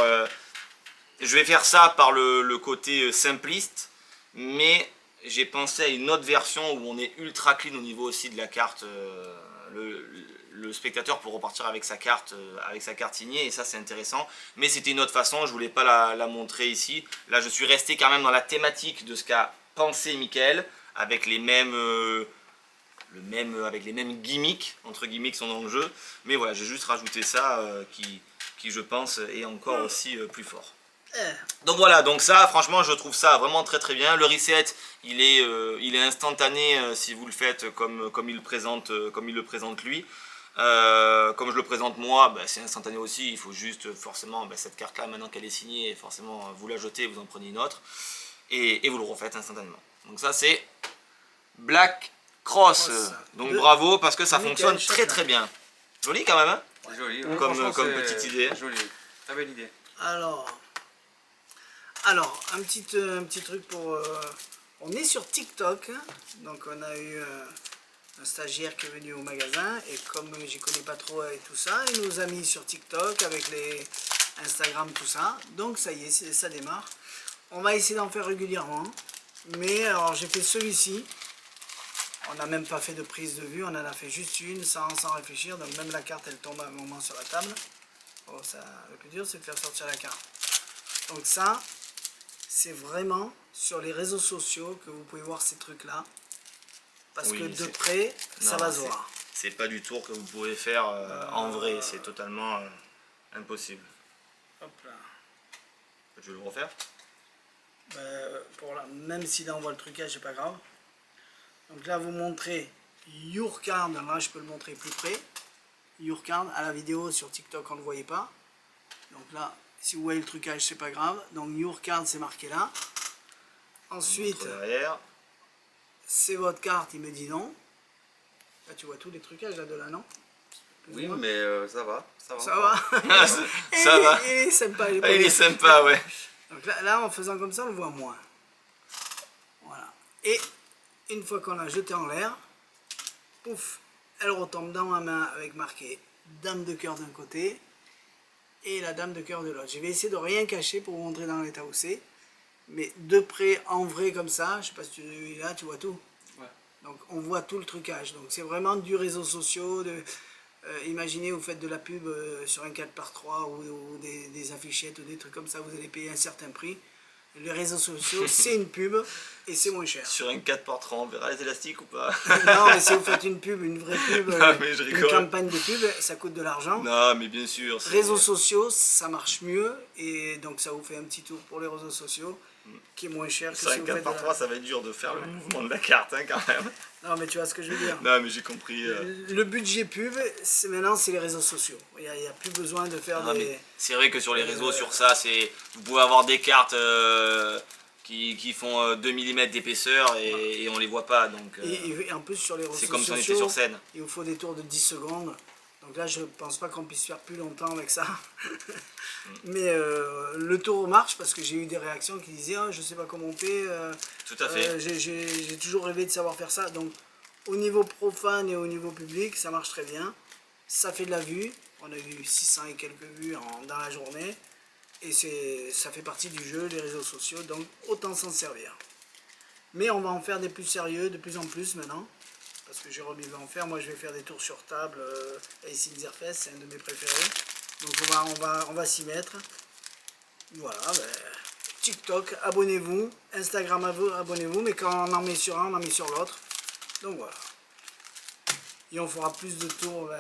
S2: ça par le côté simpliste, mais j'ai pensé à une autre version où on est ultra clean au niveau aussi de la carte. Le spectateur pour repartir avec sa carte signée, et ça c'est intéressant, mais c'était une autre façon, je voulais pas la montrer ici. Là je suis resté quand même dans la thématique de ce qu'a pensé Mickaël, avec les mêmes avec les mêmes gimmicks, entre guillemets, qui sont dans le jeu, mais voilà, j'ai juste rajouté ça qui je pense est encore aussi plus fort. Donc voilà, donc ça franchement je trouve ça vraiment très très bien. Le reset il est instantané si vous le faites comme il le présente lui. Comme je le présente moi, bah, c'est instantané aussi. Il faut juste forcément cette carte là, maintenant qu'elle est signée, forcément vous la jetez, vous en prenez une autre et vous le refaites instantanément. Donc ça c'est Black Cross. Donc bravo parce que ça fonctionne très très bien. Joli quand même hein.
S3: C'est joli.
S2: Comme
S3: Franchement,
S2: petite idée.
S3: Joli. Très belle idée.
S1: Alors, un petit truc pour... on est sur TikTok, hein. Donc on a eu un stagiaire qui est venu au magasin, et comme j'y connais pas trop et tout ça, il nous a mis sur TikTok avec les Instagram, tout ça. Donc ça y est, ça démarre. On va essayer d'en faire régulièrement. Mais alors j'ai fait celui-ci. On n'a même pas fait de prise de vue, on en a fait juste une sans réfléchir. Donc même la carte elle tombe à un moment sur la table. Bon, ça, le plus dur c'est de faire sortir la carte. Donc ça, c'est vraiment sur les réseaux sociaux que vous pouvez voir ces trucs-là. Parce
S2: Oui,
S1: que de
S2: c'est-
S1: près, ça
S2: Non,
S1: va se voir.
S2: C'est pas du tour que vous pouvez faire en vrai, c'est totalement impossible.
S1: Hop là.
S2: Tu veux le refaire?
S1: Même si là on voit le trucage, c'est pas grave. Donc là vous montrez Your Card, là je peux le montrer plus près. Your Card, à la vidéo sur TikTok on ne le voyait pas. Donc là, si vous voyez le trucage, c'est pas grave. Donc Your Card c'est marqué là. Ensuite,
S2: Derrière.
S1: c'est votre carte, il me dit non. Là tu vois tous les trucages là de là, non? Plus ou
S3: Oui,
S1: moins.
S3: mais ça va. Ça va.
S1: Ça va.
S2: Ça va.
S1: Il est sympa.
S2: Ah, il est sympa, ouais.
S1: Donc là, en faisant comme ça, on le voit moins. Voilà. Et une fois qu'on l'a jeté en l'air, pouf, elle retombe dans ma main avec marqué Dame de cœur d'un côté et la Dame de cœur de l'autre. Je vais essayer de rien cacher pour vous montrer dans l'état où c'est. Mais de près, en vrai comme ça, je sais pas si tu es là, tu vois tout.
S4: Ouais.
S1: Donc on voit tout le trucage. Donc c'est vraiment du réseau social. Imaginez, vous faites de la pub sur un 4x3 ou des affichettes ou des trucs comme ça, vous allez payer un certain prix. Les réseaux sociaux, c'est une pub et c'est moins cher.
S2: Sur un 4x3, on verra les élastiques ou pas?
S1: Non, mais si vous faites une pub, une vraie pub,
S2: Non, mais je
S1: une
S2: rigole.
S1: campagne de pub, ça coûte de l'argent.
S2: Non, mais bien sûr. c'est-
S1: Réseaux sociaux, ça marche mieux et donc ça vous fait un petit tour pour les réseaux sociaux qui est moins cher que
S2: Sur
S1: si
S2: un
S1: vous faites de
S2: 4x3, ça va être dur de faire le mouvement de la carte, hein, quand même.
S1: Non, mais tu vois ce que je veux dire.
S2: Non, mais j'ai compris.
S1: Le budget pub, maintenant, c'est les réseaux sociaux. Il n'y a plus besoin de faire
S2: Non,
S1: des...
S2: mais c'est vrai que sur les réseaux, sur ça, vous pouvez avoir des cartes qui font 2 mm d'épaisseur et on les voit pas. Donc,
S1: Et en plus, sur les réseaux
S2: c'est
S1: sociaux,
S2: comme si on était sur scène.
S1: il vous faut des tours de 10 secondes. Donc là, je pense pas qu'on puisse faire plus longtemps avec ça. Mais le tour marche parce que j'ai eu des réactions qui disaient oh, je sais pas comment on fait.
S2: Tout à fait.
S1: J'ai toujours rêvé de savoir faire ça. Donc au niveau profane et au niveau public, ça marche très bien. Ça fait de la vue. On a eu 600 et quelques vues dans la journée. Et ça fait partie du jeu, les réseaux sociaux, donc autant s'en servir. Mais on va en faire des plus sérieux, de plus en plus maintenant. Parce que Jérôme il va en faire, moi je vais faire des tours sur table, Ace in Zerfest, c'est un de mes préférés. Donc on va s'y mettre. Voilà, TikTok, abonnez-vous, Instagram, abonnez-vous, mais quand on en met sur un, on en met sur l'autre. Donc voilà. Et on fera plus de tours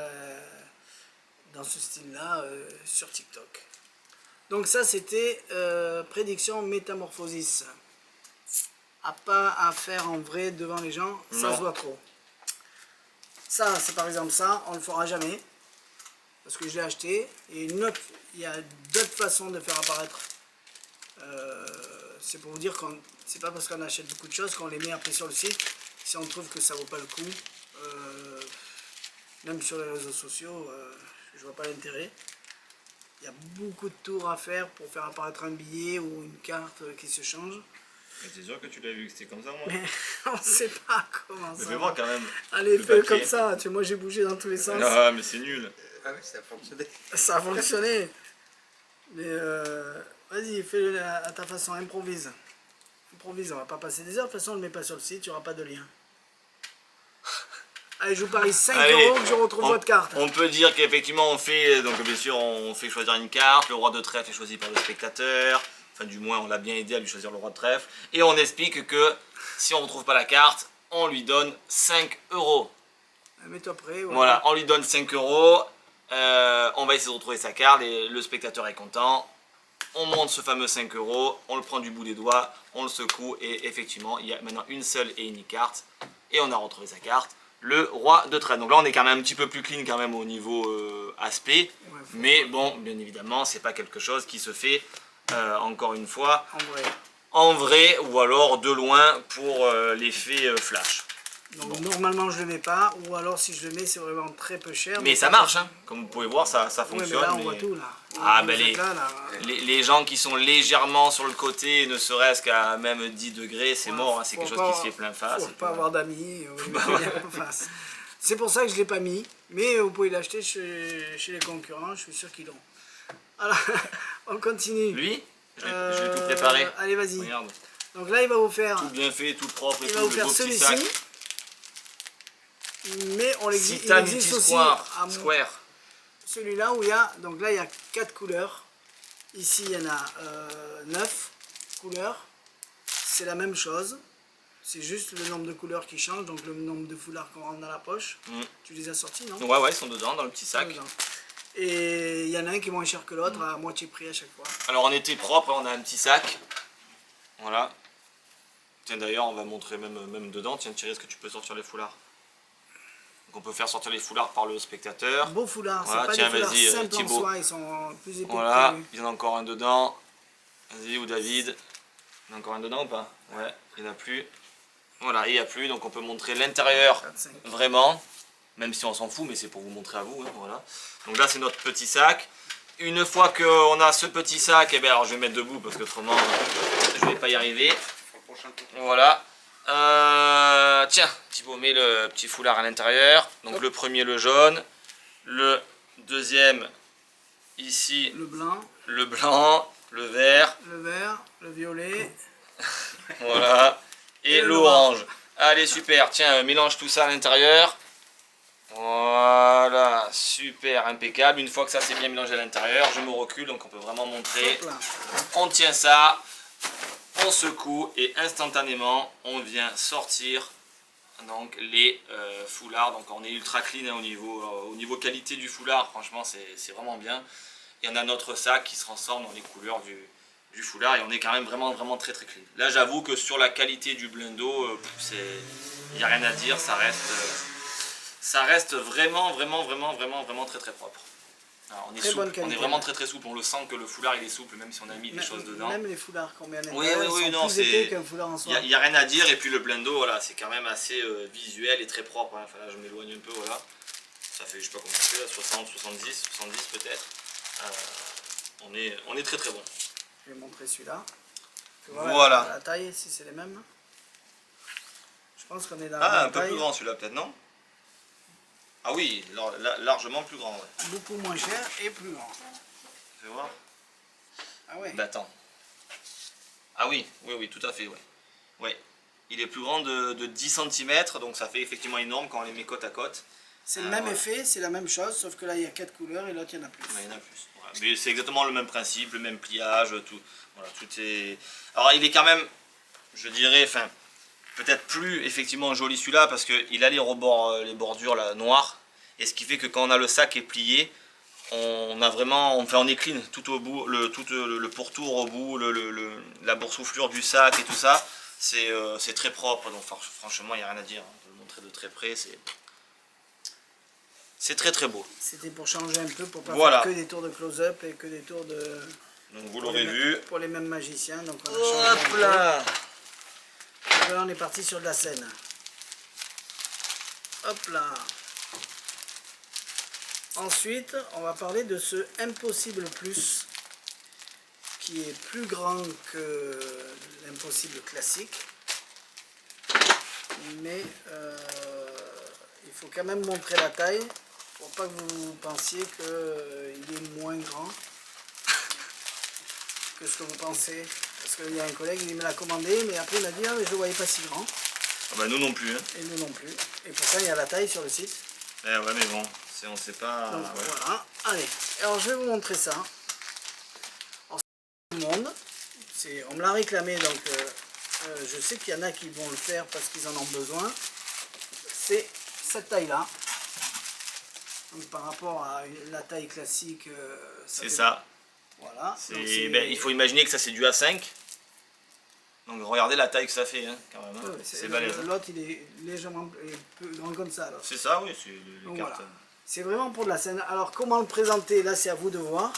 S1: dans ce style-là sur TikTok. Donc ça c'était prédiction métamorphosis. Pas à faire en vrai devant les gens, ça se voit trop. Ça c'est par exemple ça, on le fera jamais. Parce que je l'ai acheté. Et il y a d'autres façons de faire apparaître. C'est pour vous dire qu'on c'est pas parce qu'on achète beaucoup de choses qu'on les met après sur le site. Si on trouve que ça vaut pas le coup. Même sur les réseaux sociaux, je vois pas l'intérêt. Il y a beaucoup de tours à faire pour faire apparaître un billet ou une carte qui se change.
S2: Mais t'es sûr que tu l'as vu que c'était comme ça, moi?
S1: Mais on sait pas comment
S2: Mais
S1: ça.
S2: fais voir quand même.
S1: Allez, fais comme ça. Tu vois, moi j'ai bougé dans tous les sens.
S2: Ah, mais c'est nul.
S3: Ah oui, ça a fonctionné.
S1: Ça a fonctionné. Mais vas-y, fais-le à ta façon, improvise. Improvise, on va pas passer des heures. De toute façon, on ne le met pas sur le site, il n'y aura pas de lien. Allez, je vous parie 5
S2: Allez,
S1: € que je retrouve votre carte.
S2: On peut dire qu'effectivement on fait, donc bien sûr on fait choisir une carte, le roi de trèfle est choisi par le spectateur, enfin du moins on l'a bien aidé à lui choisir le roi de trèfle, et on explique que si on ne retrouve pas la carte, on lui donne 5 €.
S1: Mets-toi prêt.
S2: Voilà, on lui donne 5 €, on va essayer de retrouver sa carte, et le spectateur est content, on monte ce fameux 5 €, on le prend du bout des doigts, on le secoue, et effectivement il y a maintenant une seule et unique carte, et on a retrouvé sa carte. Le roi de trèfle. Donc là on est quand même un petit peu plus clean quand même au niveau aspect, mais bon, bien évidemment c'est pas quelque chose qui se fait encore une fois en vrai ou alors de loin pour l'effet flash.
S1: Donc
S2: Bon.
S1: normalement je le mets pas, ou alors si je le mets c'est vraiment très peu cher.
S2: Mais ça marche, hein. Comme vous pouvez voir ça fonctionne.
S1: Ouais, mais là on voit tout là.
S2: Ah,
S1: Vous
S2: ben
S1: êtes là.
S2: les gens qui sont légèrement sur le côté, ne serait-ce qu'à même 10 degrés, c'est mort, hein. C'est quelque chose qui se fait plein face.
S1: Faut pas avoir d'amis. C'est pour ça que je l'ai pas mis, mais vous pouvez l'acheter chez les concurrents, je suis sûr qu'ils l'ont. Alors, on continue.
S2: Lui, je l'ai tout préparé.
S1: Allez, vas-y.
S2: Regarde.
S1: Donc là, il va vous faire.
S2: Tout bien fait, tout propre et
S1: Il
S2: tout,
S1: va vous
S2: le
S1: faire
S2: beau petit sac.
S1: celui-ci. Mais il existe
S2: Citanity
S1: aussi
S2: Square.
S1: celui-là où il y a. Donc là, il y a 4 couleurs. Ici, il y en a 9 couleurs. C'est la même chose. C'est juste le nombre de couleurs qui change, donc le nombre de foulards qu'on rentre dans la poche. Tu les as sortis, non?
S2: Ouais, ils sont dedans, dans le petit sac.
S1: Et il y en a un qui est moins cher que l'autre, à moitié prix à chaque fois.
S2: Alors on était propre, on a un petit sac. Voilà. Tiens, d'ailleurs, on va montrer même dedans. Tiens, Thierry, est-ce que tu peux sortir les foulards? Donc on peut faire sortir les foulards par le spectateur.
S1: Beau foulard,
S2: Voilà,
S1: c'est pas
S2: tiens,
S1: des foulards
S2: vas-y,
S1: simples en
S2: Thibaut.
S1: soi, ils sont plus épais
S2: Voilà,
S1: que prévu.
S2: il y en a encore un dedans. Vas-y, ou David. Il y en a encore un dedans ou pas? Ouais, il n'y en a plus. Voilà, il n'y a plus, donc on peut montrer l'intérieur
S1: 4, 5.
S2: vraiment. Même si on s'en fout, mais c'est pour vous montrer à vous. Hein, voilà. Donc là, c'est notre petit sac. Une fois qu'on a ce petit sac, eh bien, alors je vais mettre debout parce qu'autrement, je ne vais pas y arriver. Voilà. Tiens, Thibaut, mets le petit foulard à l'intérieur. Donc le premier, le jaune. Le deuxième, ici,
S1: Le blanc,
S2: le blanc, le vert.
S1: le vert, le violet.
S2: Voilà. Et
S1: Et le
S2: l'orange. Allez, super. Tiens, mélange tout ça à l'intérieur. Voilà, super, impeccable. Une fois que ça c'est bien mélangé à l'intérieur, je me recule, donc on peut vraiment montrer.
S1: Hop là.
S2: On tient ça, on secoue et instantanément on vient sortir donc les foulards. Donc on est ultra clean hein, au niveau qualité du foulard, franchement c'est vraiment bien. Et on a notre sac qui se transforme dans les couleurs du foulard et on est quand même vraiment très clean. Là j'avoue que sur la qualité du Blendo, il n'y a rien à dire, ça reste vraiment très propre. Alors, on est souple, on est vraiment très souple, on le sent que le foulard il est souple même si on a mis des choses dedans.
S1: Même les foulards qu'on met à
S2: Oui,
S1: l'intérieur,
S2: oui,
S1: ils
S2: non,
S1: sont plus épais qu'un foulard en
S2: il
S1: soi.
S2: n'y a rien à dire et puis le Blendo voilà, c'est quand même assez visuel et très propre. Hein. Enfin là je m'éloigne un peu, voilà. Ça fait je sais pas combien c'est, 60, 70 peut-être. On est très bon.
S1: Je vais montrer celui-là.
S2: Voilà.
S1: La taille, si c'est les mêmes. Je pense qu'on est dans
S2: Ah,
S1: la
S2: un
S1: même
S2: peu
S1: taille.
S2: plus grand celui-là peut-être, non? Ah oui, largement plus grand, ouais.
S1: Beaucoup moins cher et plus grand.
S2: Fais voir.
S1: Ah ouais.
S2: Battant. Ah oui, oui, tout à fait, ouais. Ouais. Il est plus grand de 10 cm, donc ça fait effectivement énorme quand on les met côte à côte.
S1: C'est le même effet, c'est la même chose, sauf que là il y a 4 couleurs et l'autre il y en a plus.
S2: Ouais, il y en a plus. Voilà. Mais c'est exactement le même principe, le même pliage, tout. Voilà, tout est. Alors il est quand même, je dirais, enfin, peut-être plus effectivement joli celui-là parce qu'il a les rebords, les bordures là, noires. Et ce qui fait que quand on a le sac est plié, on a vraiment, on écline tout au bout, le pourtour au bout, la boursouflure du sac et tout ça. C'est très propre, donc franchement il n'y a rien à dire. On peut le montrer de très près, c'est très très beau.
S1: C'était pour changer un peu, pour pas
S2: Voilà.
S1: faire que des tours de close-up et que des tours de...
S2: Donc vous l'aurez vu.
S1: Pour les mêmes magiciens, donc on a
S2: Hop
S1: changé un peu.
S2: là.
S1: Et là on est parti sur de la scène. Hop là. Ensuite, on va parler de ce Impossible Plus, qui est plus grand que l'Impossible classique. Mais il faut quand même montrer la taille, pour pas que vous pensiez qu'il est moins grand que ce que vous pensez. Parce qu'il y a un collègue, il me l'a commandé, mais après il m'a dit ah, mais je ne le voyais pas si grand.
S2: Ah bah nous non plus. Hein.
S1: Et nous non plus. Et pourtant il y a la taille sur le site.
S2: Ouais mais bon, on sait pas.
S1: Donc
S2: Ouais.
S1: voilà. Allez, alors je vais vous montrer ça. Alors, tout le monde. On me l'a réclamé, donc je sais qu'il y en a qui vont le faire parce qu'ils en ont besoin. C'est cette taille-là. Donc par rapport à la taille classique,
S2: C'est ça.
S1: Voilà. Donc,
S2: Il faut imaginer que ça c'est du A5. Donc regardez la taille que ça fait, hein, quand même. Hein.
S1: ouais,
S2: C'est balèze.
S1: l'autre il est légèrement plus grand comme ça. Alors.
S2: C'est ça, oui, c'est les
S1: Donc,
S2: cartes.
S1: voilà. C'est vraiment pour de la scène. Alors comment le présenter, là c'est à vous de voir.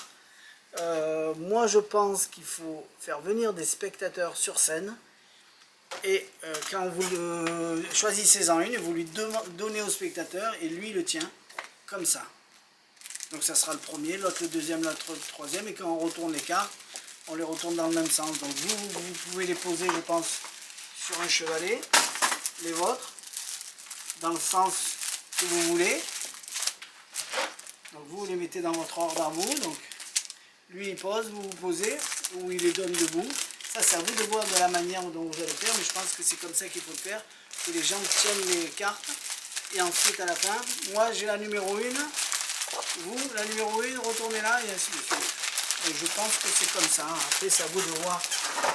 S1: Moi je pense qu'il faut faire venir des spectateurs sur scène. Et quand vous choisissez-en une, vous lui donnez au spectateur et lui il le tient comme ça. Donc ça sera le premier, l'autre le deuxième, l'autre le troisième. Et quand on retourne les cartes, on les retourne dans le même sens. Donc vous pouvez les poser, je pense, sur un chevalet, les vôtres, dans le sens que vous voulez. Donc vous les mettez dans votre ordre à vous. Donc lui il pose, vous vous posez, ou il les donne debout. Ça c'est à vous de voir de la manière dont vous allez le faire, mais je pense que c'est comme ça qu'il faut le faire, que les gens tiennent les cartes. Et ensuite à la fin, moi j'ai la numéro 1, vous la numéro 1, retournez là et ainsi de suite. Donc je pense que c'est comme ça. Après c'est à vous de voir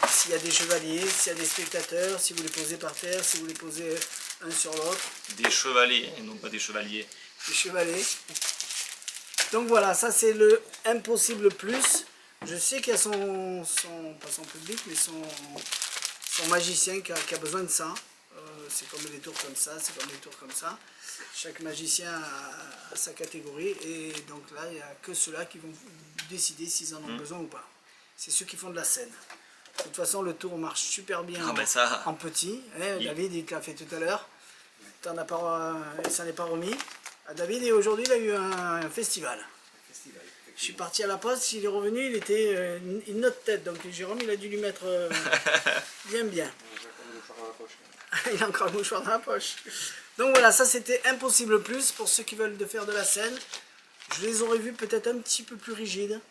S1: s'il y a des chevaliers, s'il y a des spectateurs, si vous les posez par terre, si vous les posez un sur l'autre.
S2: Des chevalets, et non pas des chevaliers.
S1: Des chevalets. Donc voilà, ça c'est le Impossible Plus. Je sais qu'il y a pas son public, mais son magicien qui a besoin de ça. C'est comme des tours comme ça, c'est comme des tours comme ça. Chaque magicien a sa catégorie et donc là, il n'y a que ceux-là qui vont décider s'ils en ont besoin ou pas. C'est ceux qui font de la scène. De toute façon, le tour marche super bien en petit. Hein, David, il te l'a fait tout à l'heure. Il s'en est pas remis. David, et aujourd'hui, il a eu un festival. Je suis parti à la poste, il est revenu, il était une autre tête, donc Jérôme il a dû lui mettre bien. Il a encore le mouchoir dans la poche. Donc voilà, ça c'était Impossible Plus pour ceux qui veulent faire de la scène. Je les aurais vus peut-être un petit peu plus rigides.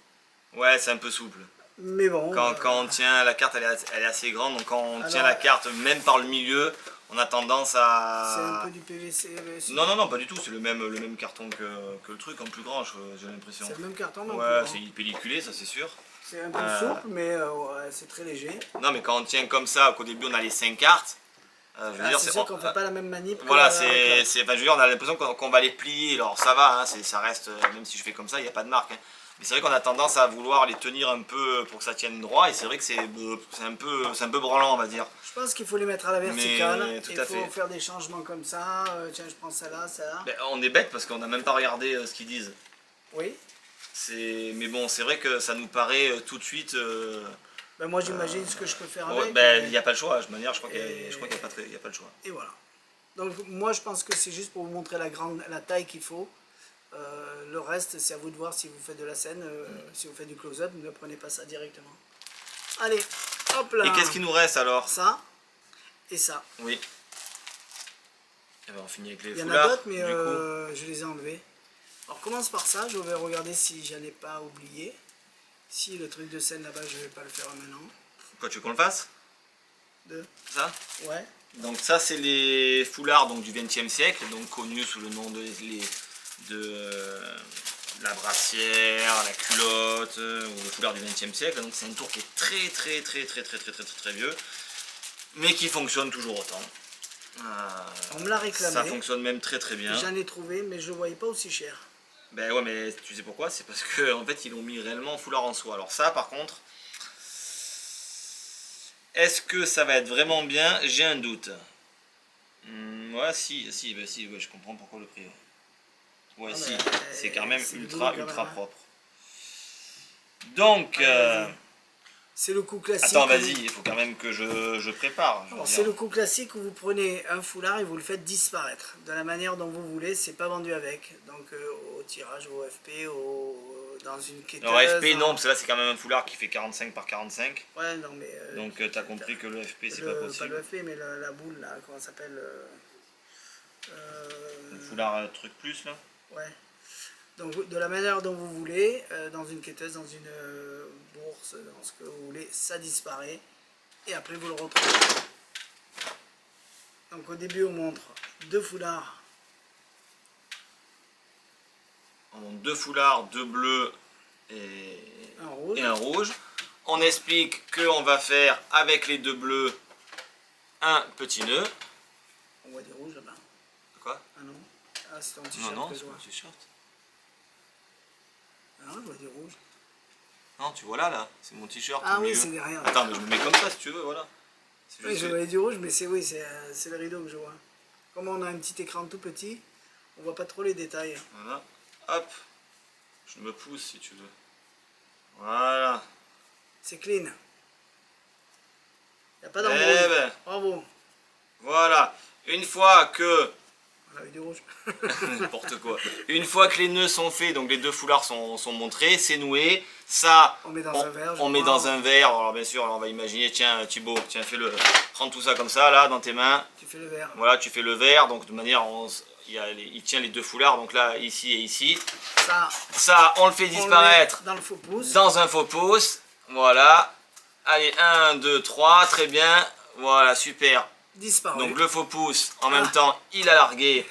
S2: Ouais, c'est un peu souple.
S1: Mais bon.
S2: Quand on tient la carte, elle est assez grande, donc quand on tient la carte, même par le milieu, on a tendance à...
S1: C'est un peu du PVC.
S2: Non, pas du tout, c'est le même carton que le truc, en plus grand, j'ai l'impression.
S1: C'est le même carton, mais
S2: ouais, c'est pelliculé, ça c'est sûr.
S1: C'est un peu souple, mais ouais, c'est très léger.
S2: Non, mais quand on tient comme ça, qu'au début on a les 5 cartes,
S1: c'est sûr qu'on ne fait pas la même manip.
S2: Voilà, je veux dire, on a l'impression qu'on va les plier, alors ça va, hein, ça reste, même si je fais comme ça, il n'y a pas de marque. Hein. Mais c'est vrai qu'on a tendance à vouloir les tenir un peu pour que ça tienne droit, et c'est vrai que c'est un peu branlant, on va dire.
S1: Je pense qu'il faut les mettre à la verticale, il faut
S2: fait.
S1: faire des changements comme ça, tiens je prends ça là.
S2: Ben, on est bête parce qu'on n'a même pas regardé ce qu'ils disent.
S1: Oui.
S2: Mais bon, c'est vrai que ça nous paraît tout de suite...
S1: Ben moi j'imagine ce que je peux faire
S2: ouais,
S1: avec.
S2: Ben, il n'y a pas le choix, de toute manière je crois qu'il n'y a pas le choix.
S1: Et voilà. Donc moi je pense que c'est juste pour vous montrer la taille qu'il faut. Le reste c'est à vous de voir si vous faites de la scène, si vous faites du close-up, ne prenez pas ça directement. Allez, hop là.
S2: Et qu'est-ce qui nous reste alors?
S1: Ça et ça.
S2: Oui. Et ben, on finit avec les
S1: Il y en
S2: foulards.
S1: a d'autres mais je les ai enlevés. Alors commence par ça, je vais regarder si j'en ai pas oublié. Si le truc de scène là-bas, je vais pas le faire maintenant.
S2: Quoi, tu veux qu'on le fasse?
S1: Deux.
S2: Ça?
S1: Ouais.
S2: Donc ça c'est les foulards donc, du XXe siècle, donc connus sous le nom de la brassière, la culotte, ou le foulard du XXe siècle. Donc c'est un tour qui est très vieux, mais qui fonctionne toujours autant.
S1: On me l'a réclamé.
S2: Ça fonctionne même très bien.
S1: J'en ai trouvé, mais je le voyais pas aussi cher.
S2: Ben ouais, mais tu sais pourquoi? C'est parce que en fait ils l'ont mis réellement en foulard en soie. Alors ça par contre, est-ce que ça va être vraiment bien? J'ai un doute. Ouais, si, ouais, je comprends pourquoi le prix. Ouais,
S1: Ah,
S2: si,
S1: mais,
S2: c'est quand même
S1: c'est
S2: ultra
S1: beau, quand même, hein.
S2: propre. Donc,
S1: C'est le coup classique.
S2: attends, vas-y, il faut quand même que je prépare. Je veux
S1: C'est
S2: dire.
S1: le coup classique où vous prenez un foulard et vous le faites disparaître de la manière dont vous voulez. C'est pas vendu avec. Donc au tirage, au FP, dans une quêteuse.
S2: Alors FP non, parce que là c'est quand même un foulard qui fait 45 par 45.
S1: Ouais, non mais.
S2: Donc tu as compris que le FP c'est pas
S1: Pas
S2: possible.
S1: le FP, mais la boule là, comment ça s'appelle
S2: Le foulard truc plus là.
S1: Ouais. Donc de la manière dont vous voulez, dans une quêteuse, dans une bourse, dans ce que vous voulez, ça disparaît. Et après vous le retrouvez. Donc au début on montre deux foulards.
S2: On monte deux foulards, deux bleus
S1: Un rouge.
S2: et un rouge. On explique qu'on va faire avec les deux bleus un petit nœud.
S1: On voit des rouges là-bas.
S2: Quoi?
S1: Ah non. Ah c'est ton
S2: Non,
S1: t-shirt
S2: non,
S1: que
S2: c'est
S1: je
S2: pas
S1: vois.
S2: un t-shirt.
S1: Ah je vois des rouges.
S2: Non, tu vois là, c'est mon t-shirt.
S1: Ah
S2: au
S1: oui,
S2: milieu.
S1: c'est derrière.
S2: Attends, mais je me mets comme ça si tu veux, voilà. C'est
S1: Oui,
S2: juste
S1: je
S2: que-
S1: voyais du rouge, mais c'est le rideau que je vois. Comme on a un petit écran tout petit, on voit pas trop les détails.
S2: Voilà, hop, je me pousse si tu veux. Voilà.
S1: C'est clean. Il n'y a pas
S2: Eh
S1: d'embrouille.
S2: ben,
S1: Bravo.
S2: voilà. Une fois que
S1: On a eu du rouge.
S2: n'importe quoi. Une fois que les nœuds sont faits, donc les deux foulards sont montrés, c'est noué. Ça,
S1: On met dans un verre, je
S2: on met
S1: crois.
S2: dans un verre. Alors bien sûr, on va imaginer, tiens Thibaut, tiens prends tout ça comme ça là dans tes mains.
S1: Tu fais le verre.
S2: Voilà, tu fais le verre. Donc de manière, il tient les deux foulards. Donc là, ici et ici.
S1: Ça,
S2: Ça, on le fait
S1: on le met
S2: disparaître
S1: dans le faux pouce.
S2: dans un faux pouce. Voilà. Allez, 1, 2, 3, très bien. Voilà, super.
S1: Disparu.
S2: Donc le faux pouce, en même temps, il a largué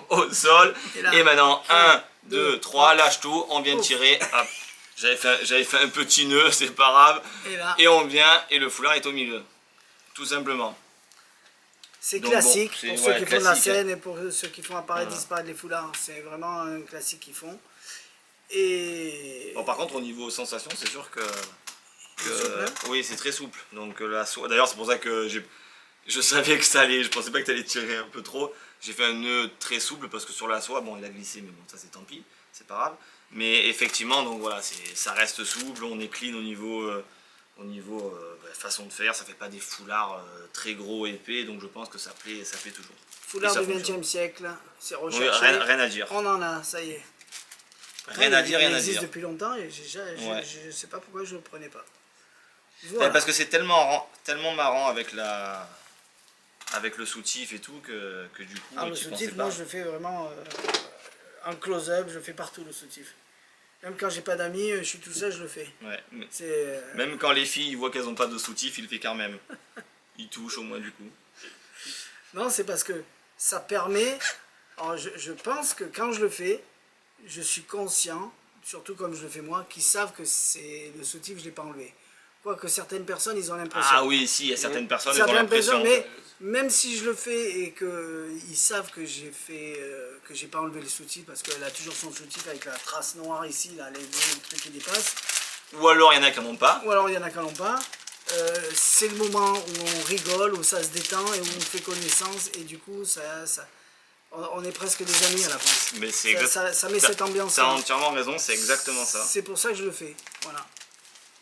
S2: au sol.
S1: Et là,
S2: Et maintenant, 1,
S1: 2,
S2: 2, 3, lâche tout, on vient de
S1: Ouf.
S2: tirer. Hop. J'avais fait un petit nœud, c'est pas grave.
S1: Et là,
S2: Et on vient, et le foulard est au milieu. Tout simplement.
S1: c'est
S2: donc
S1: classique
S2: bon, c'est-
S1: pour ceux
S2: ouais,
S1: qui font de la
S2: classique,
S1: scène et pour ceux qui font apparaître,
S2: Voilà.
S1: disparaître les foulards. C'est vraiment un classique qu'ils font. Et.
S2: Bon, par contre, au niveau sensation, c'est sûr que.
S1: souple, hein.
S2: Oui, c'est très souple. Donc la soie. D'ailleurs, c'est pour ça que je savais que ça allait. Je pensais pas que tu allais tirer un peu trop. J'ai fait un nœud très souple parce que sur la soie, bon, il a glissé, mais bon, ça c'est tant pis, c'est pas grave. Mais effectivement, donc voilà, ça reste souple. On est clean au niveau. Façon de faire, ça fait pas des foulards très gros épais, donc je pense que ça plaît toujours.
S1: Foulard
S2: Et ça
S1: du
S2: fonctionne.
S1: XXe siècle, c'est
S2: Oui,
S1: recherché.
S2: rien à dire.
S1: On en a, ça y est.
S2: Rien à dire,
S1: Il
S2: rien à
S1: existe
S2: dire.
S1: depuis longtemps et
S2: Ouais.
S1: je sais pas pourquoi je le prenais pas.
S2: Ouais,
S1: Voilà.
S2: parce que c'est tellement marrant avec le soutif et tout que du coup
S1: Ah, le
S2: tu pensais
S1: soutif,
S2: pas.
S1: moi je le fais vraiment en close-up, je le fais partout le soutif. Même quand j'ai pas d'amis, je suis tout seul, je le fais.
S2: Ouais, mais
S1: C'est
S2: même quand les filles voient qu'elles ont pas de soutif, ils le font quand même. Ils touchent au moins du coup.
S1: non, c'est parce que ça permet. Alors je pense que quand je le fais, je suis conscient, surtout comme je le fais moi, qu'ils savent que c'est le soutif, je l'ai pas enlevé. Quoique certaines personnes, ils ont l'impression.
S2: Ah oui, si, il y a certaines personnes qui ont
S1: Certaines
S2: l'impression.
S1: personnes, mais même si je le fais et qu'ils savent que j'ai fait, que j'ai pas enlevé le soutif parce qu'elle a toujours son soutif avec la trace noire ici, là, les deux trucs qui dépassent.
S2: Ou alors il y en a qui n'en ont pas.
S1: Ou alors il y en a qui n'en ont pas. C'est le moment où on rigole, où ça se détend et où on fait connaissance et du coup on est presque des amis à la fin.
S2: Mais c'est
S1: Ça met cette ambiance.
S2: Tu as entièrement raison, c'est exactement ça.
S1: C'est pour ça que je le fais. Voilà.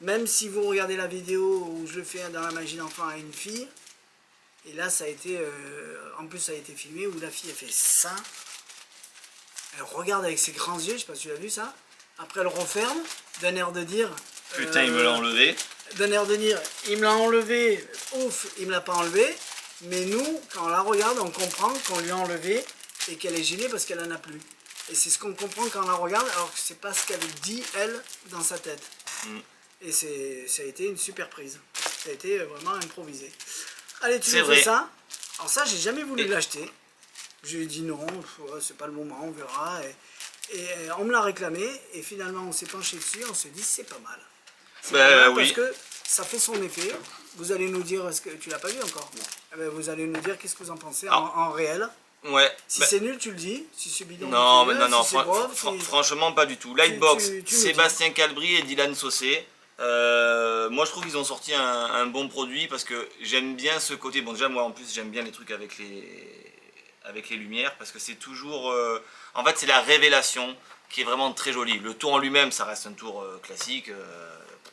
S1: Même si vous regardez la vidéo où je le fais dans la magie d'enfant à une fille, et là ça a été, en plus ça a été filmé où la fille a fait ça. Elle regarde avec ses grands yeux, je sais pas si tu as vu ça. Après elle referme, d'un air de dire.
S2: Putain, il me l'a enlevé.
S1: D'un air de dire, il me l'a enlevé, ouf, il me l'a pas enlevé. Mais nous, quand on la regarde, on comprend qu'on lui a enlevé et qu'elle est gênée parce qu'elle en a plus. Et c'est ce qu'on comprend quand on la regarde, alors que c'est pas ce qu'elle dit, elle, dans sa tête. Et ça a été une super prise. Ça a été vraiment improvisé. Allez, tu nous fais ça. Alors ça, j'ai jamais voulu l'acheter. J'ai dit non, c'est pas le moment, on verra. Et on me l'a réclamé, et finalement on s'est penché dessus, on s'est dit c'est pas mal. C'est pas mal parce que ça fait son effet. Vous allez nous dire, est-ce que tu l'as pas vu encore? Eh ben, vous allez nous dire qu'est-ce que vous en pensez en réel.
S2: Ouais.
S1: Si c'est nul, tu le dis. Si c'est bidon,
S2: non,
S1: tu le dis.
S2: non,
S1: Si
S2: franchement pas du tout. Lightbox,
S1: tu
S2: Sébastien Calbry et Dylan Saucé. Moi je trouve qu'ils ont sorti un bon produit parce que j'aime bien ce côté. Bon, déjà moi en plus j'aime bien les trucs avec les lumières parce que c'est toujours. En fait, c'est la révélation qui est vraiment très jolie. Le tour en lui-même, ça reste un tour classique.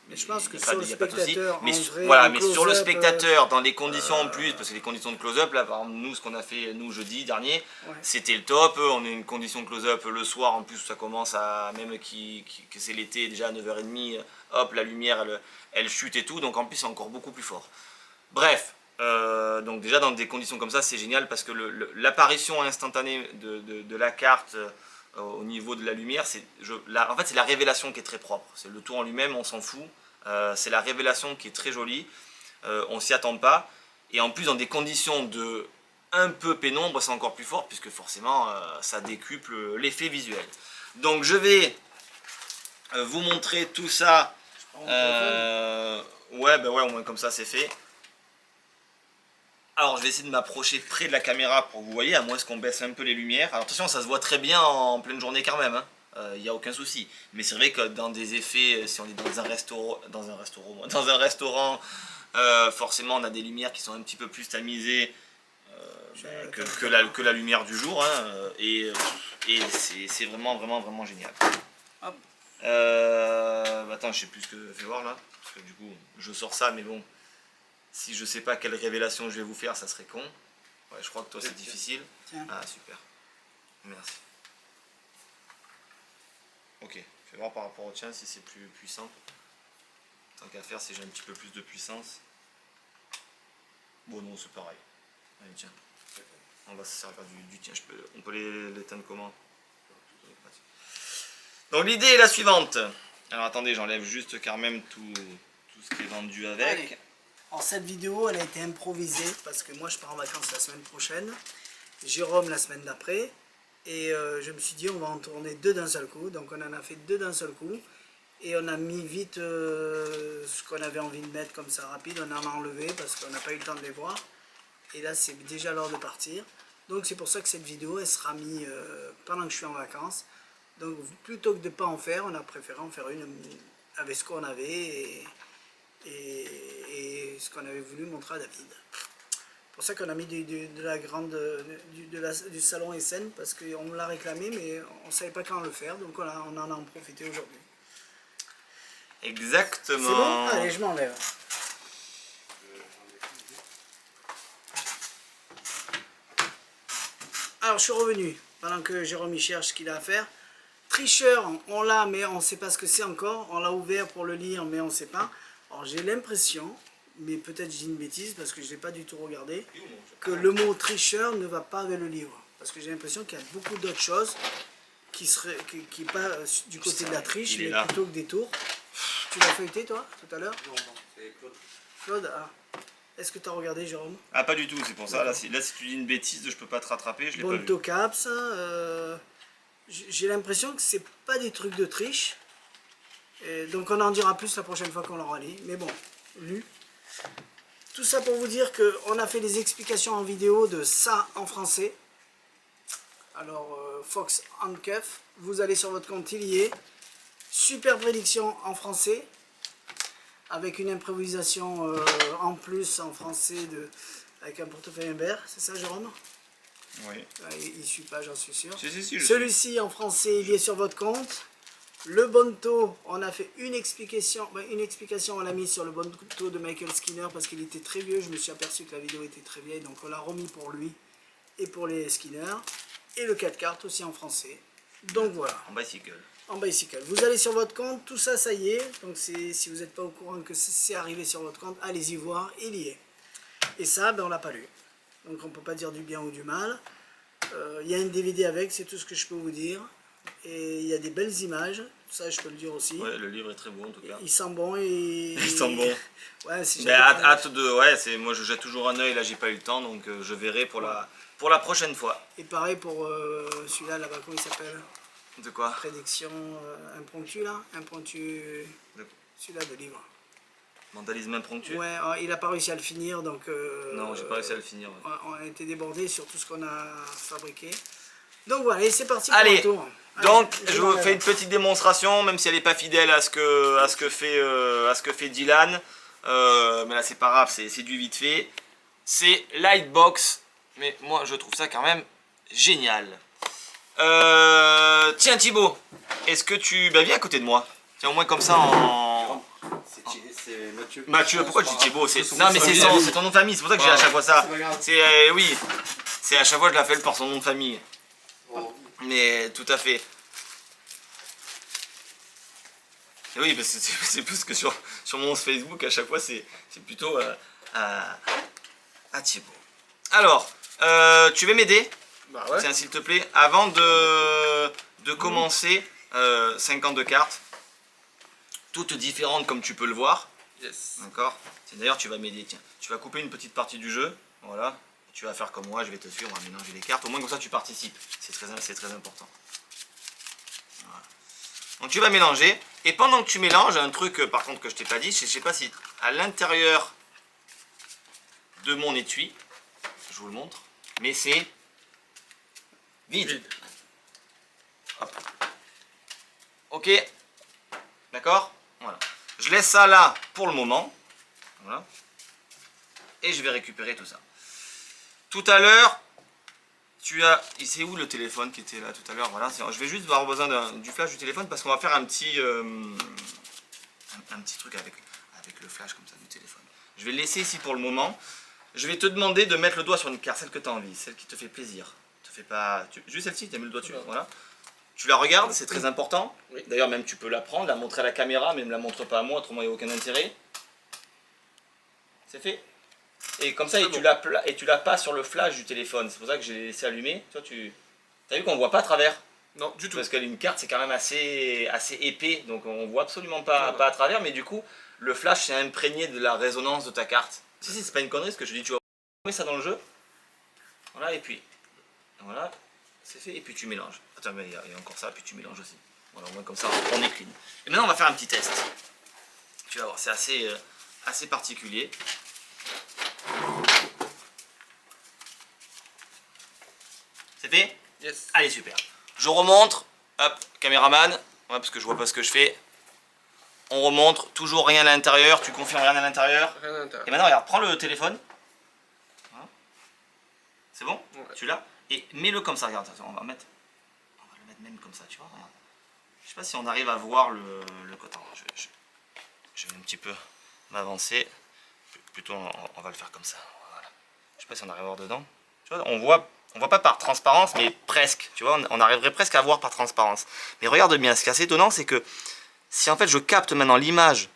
S1: Mais je pense que sur le spectateur,
S2: mais,
S1: vrai,
S2: voilà, mais sur le spectateur, dans les conditions en plus, parce que les conditions de close-up, là, par exemple, nous, ce qu'on a fait, nous, jeudi dernier, c'était le top. On a une condition de close-up le soir, en plus, où ça commence à, même que c'est l'été, déjà à 9h30, hop, la lumière, elle chute et tout, donc en plus, c'est encore beaucoup plus fort. Bref, donc déjà, dans des conditions comme ça, c'est génial, parce que l'apparition instantanée de la carte au niveau de la lumière, en fait, c'est la révélation qui est très propre. C'est le tour en lui-même, on s'en fout. C'est la révélation qui est très jolie, on s'y attend pas, et en plus dans des conditions de un peu pénombre, c'est encore plus fort puisque forcément ça décuple l'effet visuel. Donc je vais vous montrer tout ça. Ouais, bah ouais, au moins comme ça c'est fait. Alors je vais essayer de m'approcher près de la caméra pour que vous voyez, à moins qu'on baisse un peu les lumières. Alors attention, ça se voit très bien en pleine journée quand même, hein. Il n'y a aucun souci. Mais c'est vrai que dans des effets, si on est dans un restaurant, forcément on a des lumières qui sont un petit peu plus tamisées que la lumière du jour, hein, et c'est vraiment génial. Attends, je sais plus ce que je vais voir là, parce que du coup je sors ça, mais bon, si je sais pas quelle révélation je vais vous faire, ça serait con. Ouais, je crois que toi c'est difficile.
S1: Tiens.
S2: Ah super, merci. Ok, fais voir par rapport au tien si c'est plus puissant. Tant qu'à faire, si j'ai un petit peu plus de puissance. Bon non, c'est pareil. Allez tiens, on va se servir du tien. On peut l'éteindre comment? Donc l'idée est la suivante. Alors attendez, j'enlève juste quand même tout ce qui est vendu avec.
S1: Allez. Alors cette vidéo, elle a été improvisée parce que moi je pars en vacances la semaine prochaine. Jérôme la semaine d'après. Et je me suis dit on va en tourner 2 d'un seul coup, donc on en a fait 2 d'un seul coup, et on a mis vite ce qu'on avait envie de mettre comme ça rapide, on en a enlevé parce qu'on n'a pas eu le temps de les voir, et là c'est déjà l'heure de partir, donc c'est pour ça que cette vidéo elle sera mise pendant que je suis en vacances, donc plutôt que de ne pas en faire, on a préféré en faire une avec ce qu'on avait et ce qu'on avait voulu montrer à David. C'est pour ça qu'on a mis du salon SN parce qu'on me l'a réclamé mais on ne savait pas quand le faire, donc on en a profité aujourd'hui.
S2: Exactement.
S1: C'est bon? Allez, je m'enlève. Alors je suis revenu pendant que Jérôme y cherche ce qu'il a à faire. Tricheur, on l'a mais on ne sait pas ce que c'est encore. On l'a ouvert pour le lire mais on ne sait pas. Alors j'ai l'impression, mais peut-être je dis une bêtise parce que je n'ai pas du tout regardé, que le mot tricheur ne va pas avec le livre. Parce que j'ai l'impression qu'il y a beaucoup d'autres choses qui pas du côté de la triche, mais plutôt que des tours. Tu l'as feuilleté toi, tout à l'heure?
S3: Non, c'est Claude.
S1: Claude, ah. Est-ce que tu as regardé, Jérôme?
S2: Ah pas du tout, c'est pour ça, là si tu dis une bêtise, je peux pas te rattraper, je l'ai pas vu.
S1: Bonto Caps, j'ai l'impression que c'est pas des trucs de triche. Et donc on en dira plus la prochaine fois qu'on l'aura lu, mais bon, lu. Tout ça pour vous dire qu'on a fait des explications en vidéo de ça en français. Alors Fox Handcuff, vous allez sur votre compte, il y est. Super prédiction en français, avec une improvisation en plus en français avec un portefeuille Imbert, c'est ça Jérôme?
S2: Oui.
S1: Il ne suit pas, j'en suis sûr.
S2: Si,
S1: Celui-ci en français, il est sur votre compte. Le Bonto, on a fait une explication on l'a mis sur le Bonto de Michael Skinner parce qu'il était très vieux, je me suis aperçu que la vidéo était très vieille, donc on l'a remis pour lui et pour les Skinner. Et le 4 cartes aussi en français. Donc voilà.
S2: En bicycle.
S1: En bicycle. Vous allez sur votre compte, tout ça, ça y est. Donc si vous n'êtes pas au courant que c'est arrivé sur votre compte, allez-y voir, il y est. Et ça, ben, on l'a pas lu. Donc on ne peut pas dire du bien ou du mal. Il y a un DVD avec, c'est tout ce que je peux vous dire. Et il y a des belles images, ça je peux le dire aussi.
S2: Ouais, le livre est très beau en tout cas.
S1: Il sent bon et...
S2: Il sent bon.
S1: Ouais, si
S2: Mais hâte de... Ouais, moi je jette toujours un œil, là j'ai pas eu le temps, donc je verrai pour la prochaine fois.
S1: Et pareil pour celui-là, là-bas, comment il s'appelle?
S2: De quoi?
S1: Prédiction impromptu, là. Impromptu... Celui-là de livre.
S2: Vandalisme impromptu?
S1: Ouais, il n'a pas réussi à le finir, donc...
S2: Non, j'ai pas réussi à le finir. Ouais.
S1: On a été débordés sur tout ce qu'on a fabriqué. Donc voilà, et c'est parti
S2: Allez,
S1: pour un tour.
S2: donc
S1: Allez,
S2: je vous fais une petite démonstration, même si elle n'est pas fidèle à ce que fait Dylan. Mais là c'est pas grave, c'est du vite fait. C'est Lightbox, mais moi je trouve ça quand même génial. Tiens Thibaut, est-ce que tu... Bah viens à côté de moi. Tiens, au moins comme ça en...
S3: C'est Mathieu.
S2: Mathieu, pourquoi tu dis Thibaut? Non mais c'est ton nom de famille, c'est pour ça que j'ai à chaque fois ça. C'est oui, c'est à chaque fois je l'appelle par son nom de famille. Mais tout à fait. Et oui, c'est plus que sur mon Facebook, à chaque fois c'est plutôt à Thibaut. Alors, tu veux m'aider?
S4: Bah ouais.
S2: Tiens, s'il te plaît, avant de commencer, 52 cartes, toutes différentes comme tu peux le voir.
S4: Yes.
S2: D'accord. D'ailleurs, tu vas m'aider. Tiens, tu vas couper une petite partie du jeu. Voilà. Tu vas faire comme moi, je vais te suivre, on va mélanger les cartes. Au moins comme ça, tu participes. C'est très important. Voilà. Donc tu vas mélanger. Et pendant que tu mélanges, un truc par contre que je t'ai pas dit, je sais pas si à l'intérieur de mon étui, je vous le montre, mais c'est vide. Hop. Ok. D'accord. Voilà. Je laisse ça là pour le moment. Voilà. Et je vais récupérer tout ça. Tout à l'heure, tu as... C'est où le téléphone qui était là tout à l'heure? Voilà. Je vais juste avoir besoin du flash du téléphone parce qu'on va faire un petit truc avec le flash comme ça du téléphone. Je vais le laisser ici pour le moment. Je vais te demander de mettre le doigt sur une carte, celle que tu as envie, celle qui te fait plaisir. Te fait pas... Juste celle-ci, tu as mis le doigt dessus. Voilà. Tu la regardes, c'est très important.
S4: Oui.
S2: D'ailleurs, même tu peux la prendre, la montrer à la caméra, mais ne me la montre pas à moi, autrement il n'y a aucun intérêt. C'est fait. Et comme ça, tu l'as pas sur le flash du téléphone. C'est pour ça que j'ai laissé allumer. Toi, as vu qu'on voit pas à travers?
S4: Non, du tout.
S2: Parce qu'une carte, c'est quand même assez épais, donc on voit absolument pas à travers. Mais du coup, le flash, c'est imprégné de la résonance de ta carte. Si, c'est pas une connerie ce que je dis. Tu vas mettre ça dans le jeu. Voilà, et puis voilà, c'est fait. Et puis tu mélanges. Attends, mais il y a encore ça, puis tu mélanges aussi. Voilà, au moins comme ça, on est clean. Et maintenant, on va faire un petit test. Tu vas voir, c'est assez particulier. C'est fait?
S4: Yes.
S2: Allez, super. Je remonte. Hop, caméraman. Ouais, parce que je vois pas ce que je fais. On remonte. Toujours rien à l'intérieur. Tu confirmes rien à l'intérieur.
S4: Rien à l'intérieur.
S2: Et maintenant, regarde, prends le téléphone. Voilà. C'est bon?
S4: Ouais.
S2: Tu l'as? Et mets-le comme ça. Regarde, attends, on va le mettre même comme ça, tu vois. Regarde. Je sais pas si on arrive à voir le côté. Je vais un petit peu m'avancer. Plutôt, on va le faire comme ça. Voilà. Je sais pas si on arrive à voir dedans. Tu vois, on voit pas par transparence, mais presque. Tu vois, on arriverait presque à voir par transparence. Mais regarde bien, ce qui est assez étonnant, c'est que si en fait je capte maintenant l'image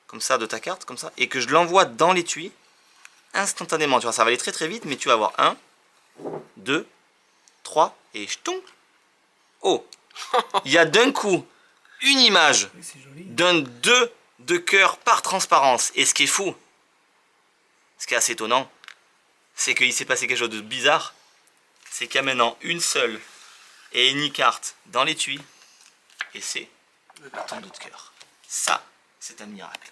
S2: comme ça de ta carte, comme ça, et que je l'envoie dans l'étui, instantanément, tu vois, ça va aller très très vite, mais tu vas avoir 1, 2, 3, et ch'toum. Oh, il y a d'un coup une image d'un 2 de cœur par transparence. Et ce qui est fou, ce qui est assez étonnant, c'est qu'il s'est passé quelque chose de bizarre. C'est qu'il y a maintenant une seule et unique carte dans l'étui. Et c'est ton 2 de cœur. Ça, c'est un miracle.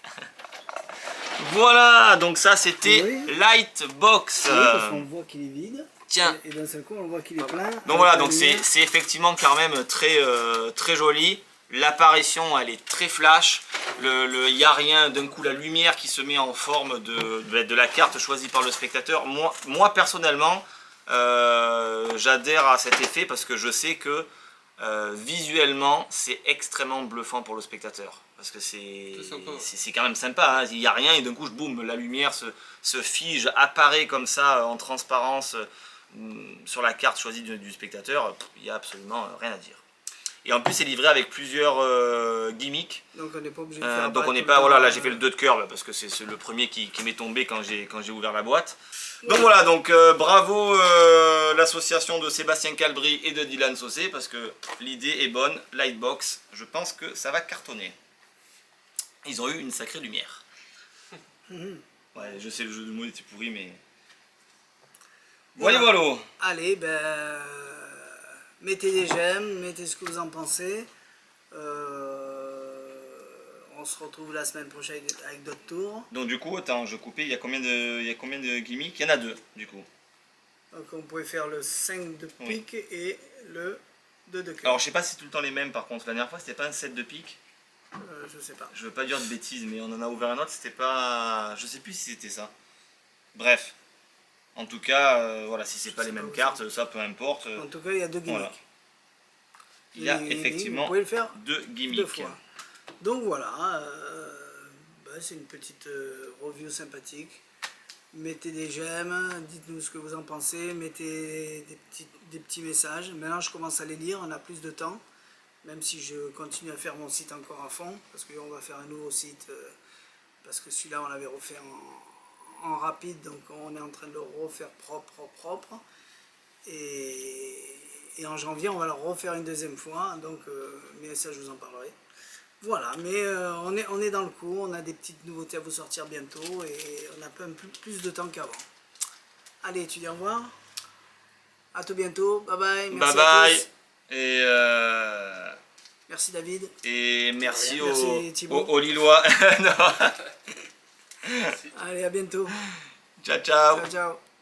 S2: Voilà, donc ça c'était
S1: Oui.
S2: Lightbox.
S1: Oui, parce qu'on voit qu'il est vide.
S2: Tiens.
S1: Et d'un seul coup, on voit qu'il est plein.
S2: Donc voilà, donc c'est effectivement quand même très joli. L'apparition, elle est très flash. Il n'y a rien, d'un coup la lumière qui se met en forme de la carte choisie par le spectateur. Moi personnellement, j'adhère à cet effet parce que je sais que visuellement, c'est extrêmement bluffant pour le spectateur. Parce que c'est quand même sympa, hein. Il n'y a rien et d'un coup, boum, la lumière se fige, apparaît comme ça en transparence sur la carte choisie du spectateur. Il n'y a absolument rien à dire. Et en plus, c'est livré avec plusieurs gimmicks.
S1: Donc on n'est pas obligé de faire.
S2: Donc on n'est pas, voilà, là j'ai fait le 2 de cœur parce que c'est le premier qui m'est tombé quand j'ai ouvert la boîte. Donc voilà, donc bravo l'association de Sébastien Calbry et de Dylan Saucé, parce que l'idée est bonne. Lightbox, je pense que ça va cartonner. Ils ont eu une sacrée lumière. Ouais, je sais, le jeu de mots était pourri, mais... Voilà, voilà.
S1: Allez, mettez des j'aime, mettez ce que vous en pensez. On se retrouve la semaine prochaine avec d'autres tours.
S2: Donc du coup, attends, je coupais, il y a combien de gimmicks? Il y en a 2, du coup.
S1: Donc on pouvait faire le 5 de pique et le 2 de cœur.
S2: Alors je sais pas si c'est tout le temps les mêmes, par contre. La dernière fois, c'était pas un 7 de pique.
S1: Je sais pas.
S2: Je veux pas dire de bêtises, mais on en a ouvert un autre, c'était pas... Je sais plus si c'était ça. Bref. En tout cas, voilà, si c'est pas les mêmes cartes, ça peu importe.
S1: En tout cas, il y a 2 gimmicks.
S2: Voilà. Il y a
S1: Et
S2: effectivement
S1: vous pouvez le faire
S2: 2 gimmicks.
S1: 2 fois. Donc voilà, c'est une petite review sympathique. Mettez des j'aime, dites-nous ce que vous en pensez, mettez des petits messages. Maintenant je commence à les lire, on a plus de temps, même si je continue à faire mon site encore à fond, parce qu'on va faire un nouveau site, parce que celui-là on l'avait refait en rapide, donc on est en train de le refaire propre. Et en janvier on va le refaire une deuxième fois, donc mais ça je vous en parlerai. Voilà, mais on est dans le coup, on a des petites nouveautés à vous sortir bientôt et on a un peu plus de temps qu'avant. Allez, tu dis au revoir. À tout bientôt, bye bye. Merci
S2: Bye
S1: à
S2: bye.
S1: tous.
S2: Et,
S1: Merci David.
S2: et merci,
S1: Merci, Thibaut.
S2: aux Lillois. Non.
S1: Allez, à bientôt.
S2: Ciao, ciao.
S1: Ciao, ciao.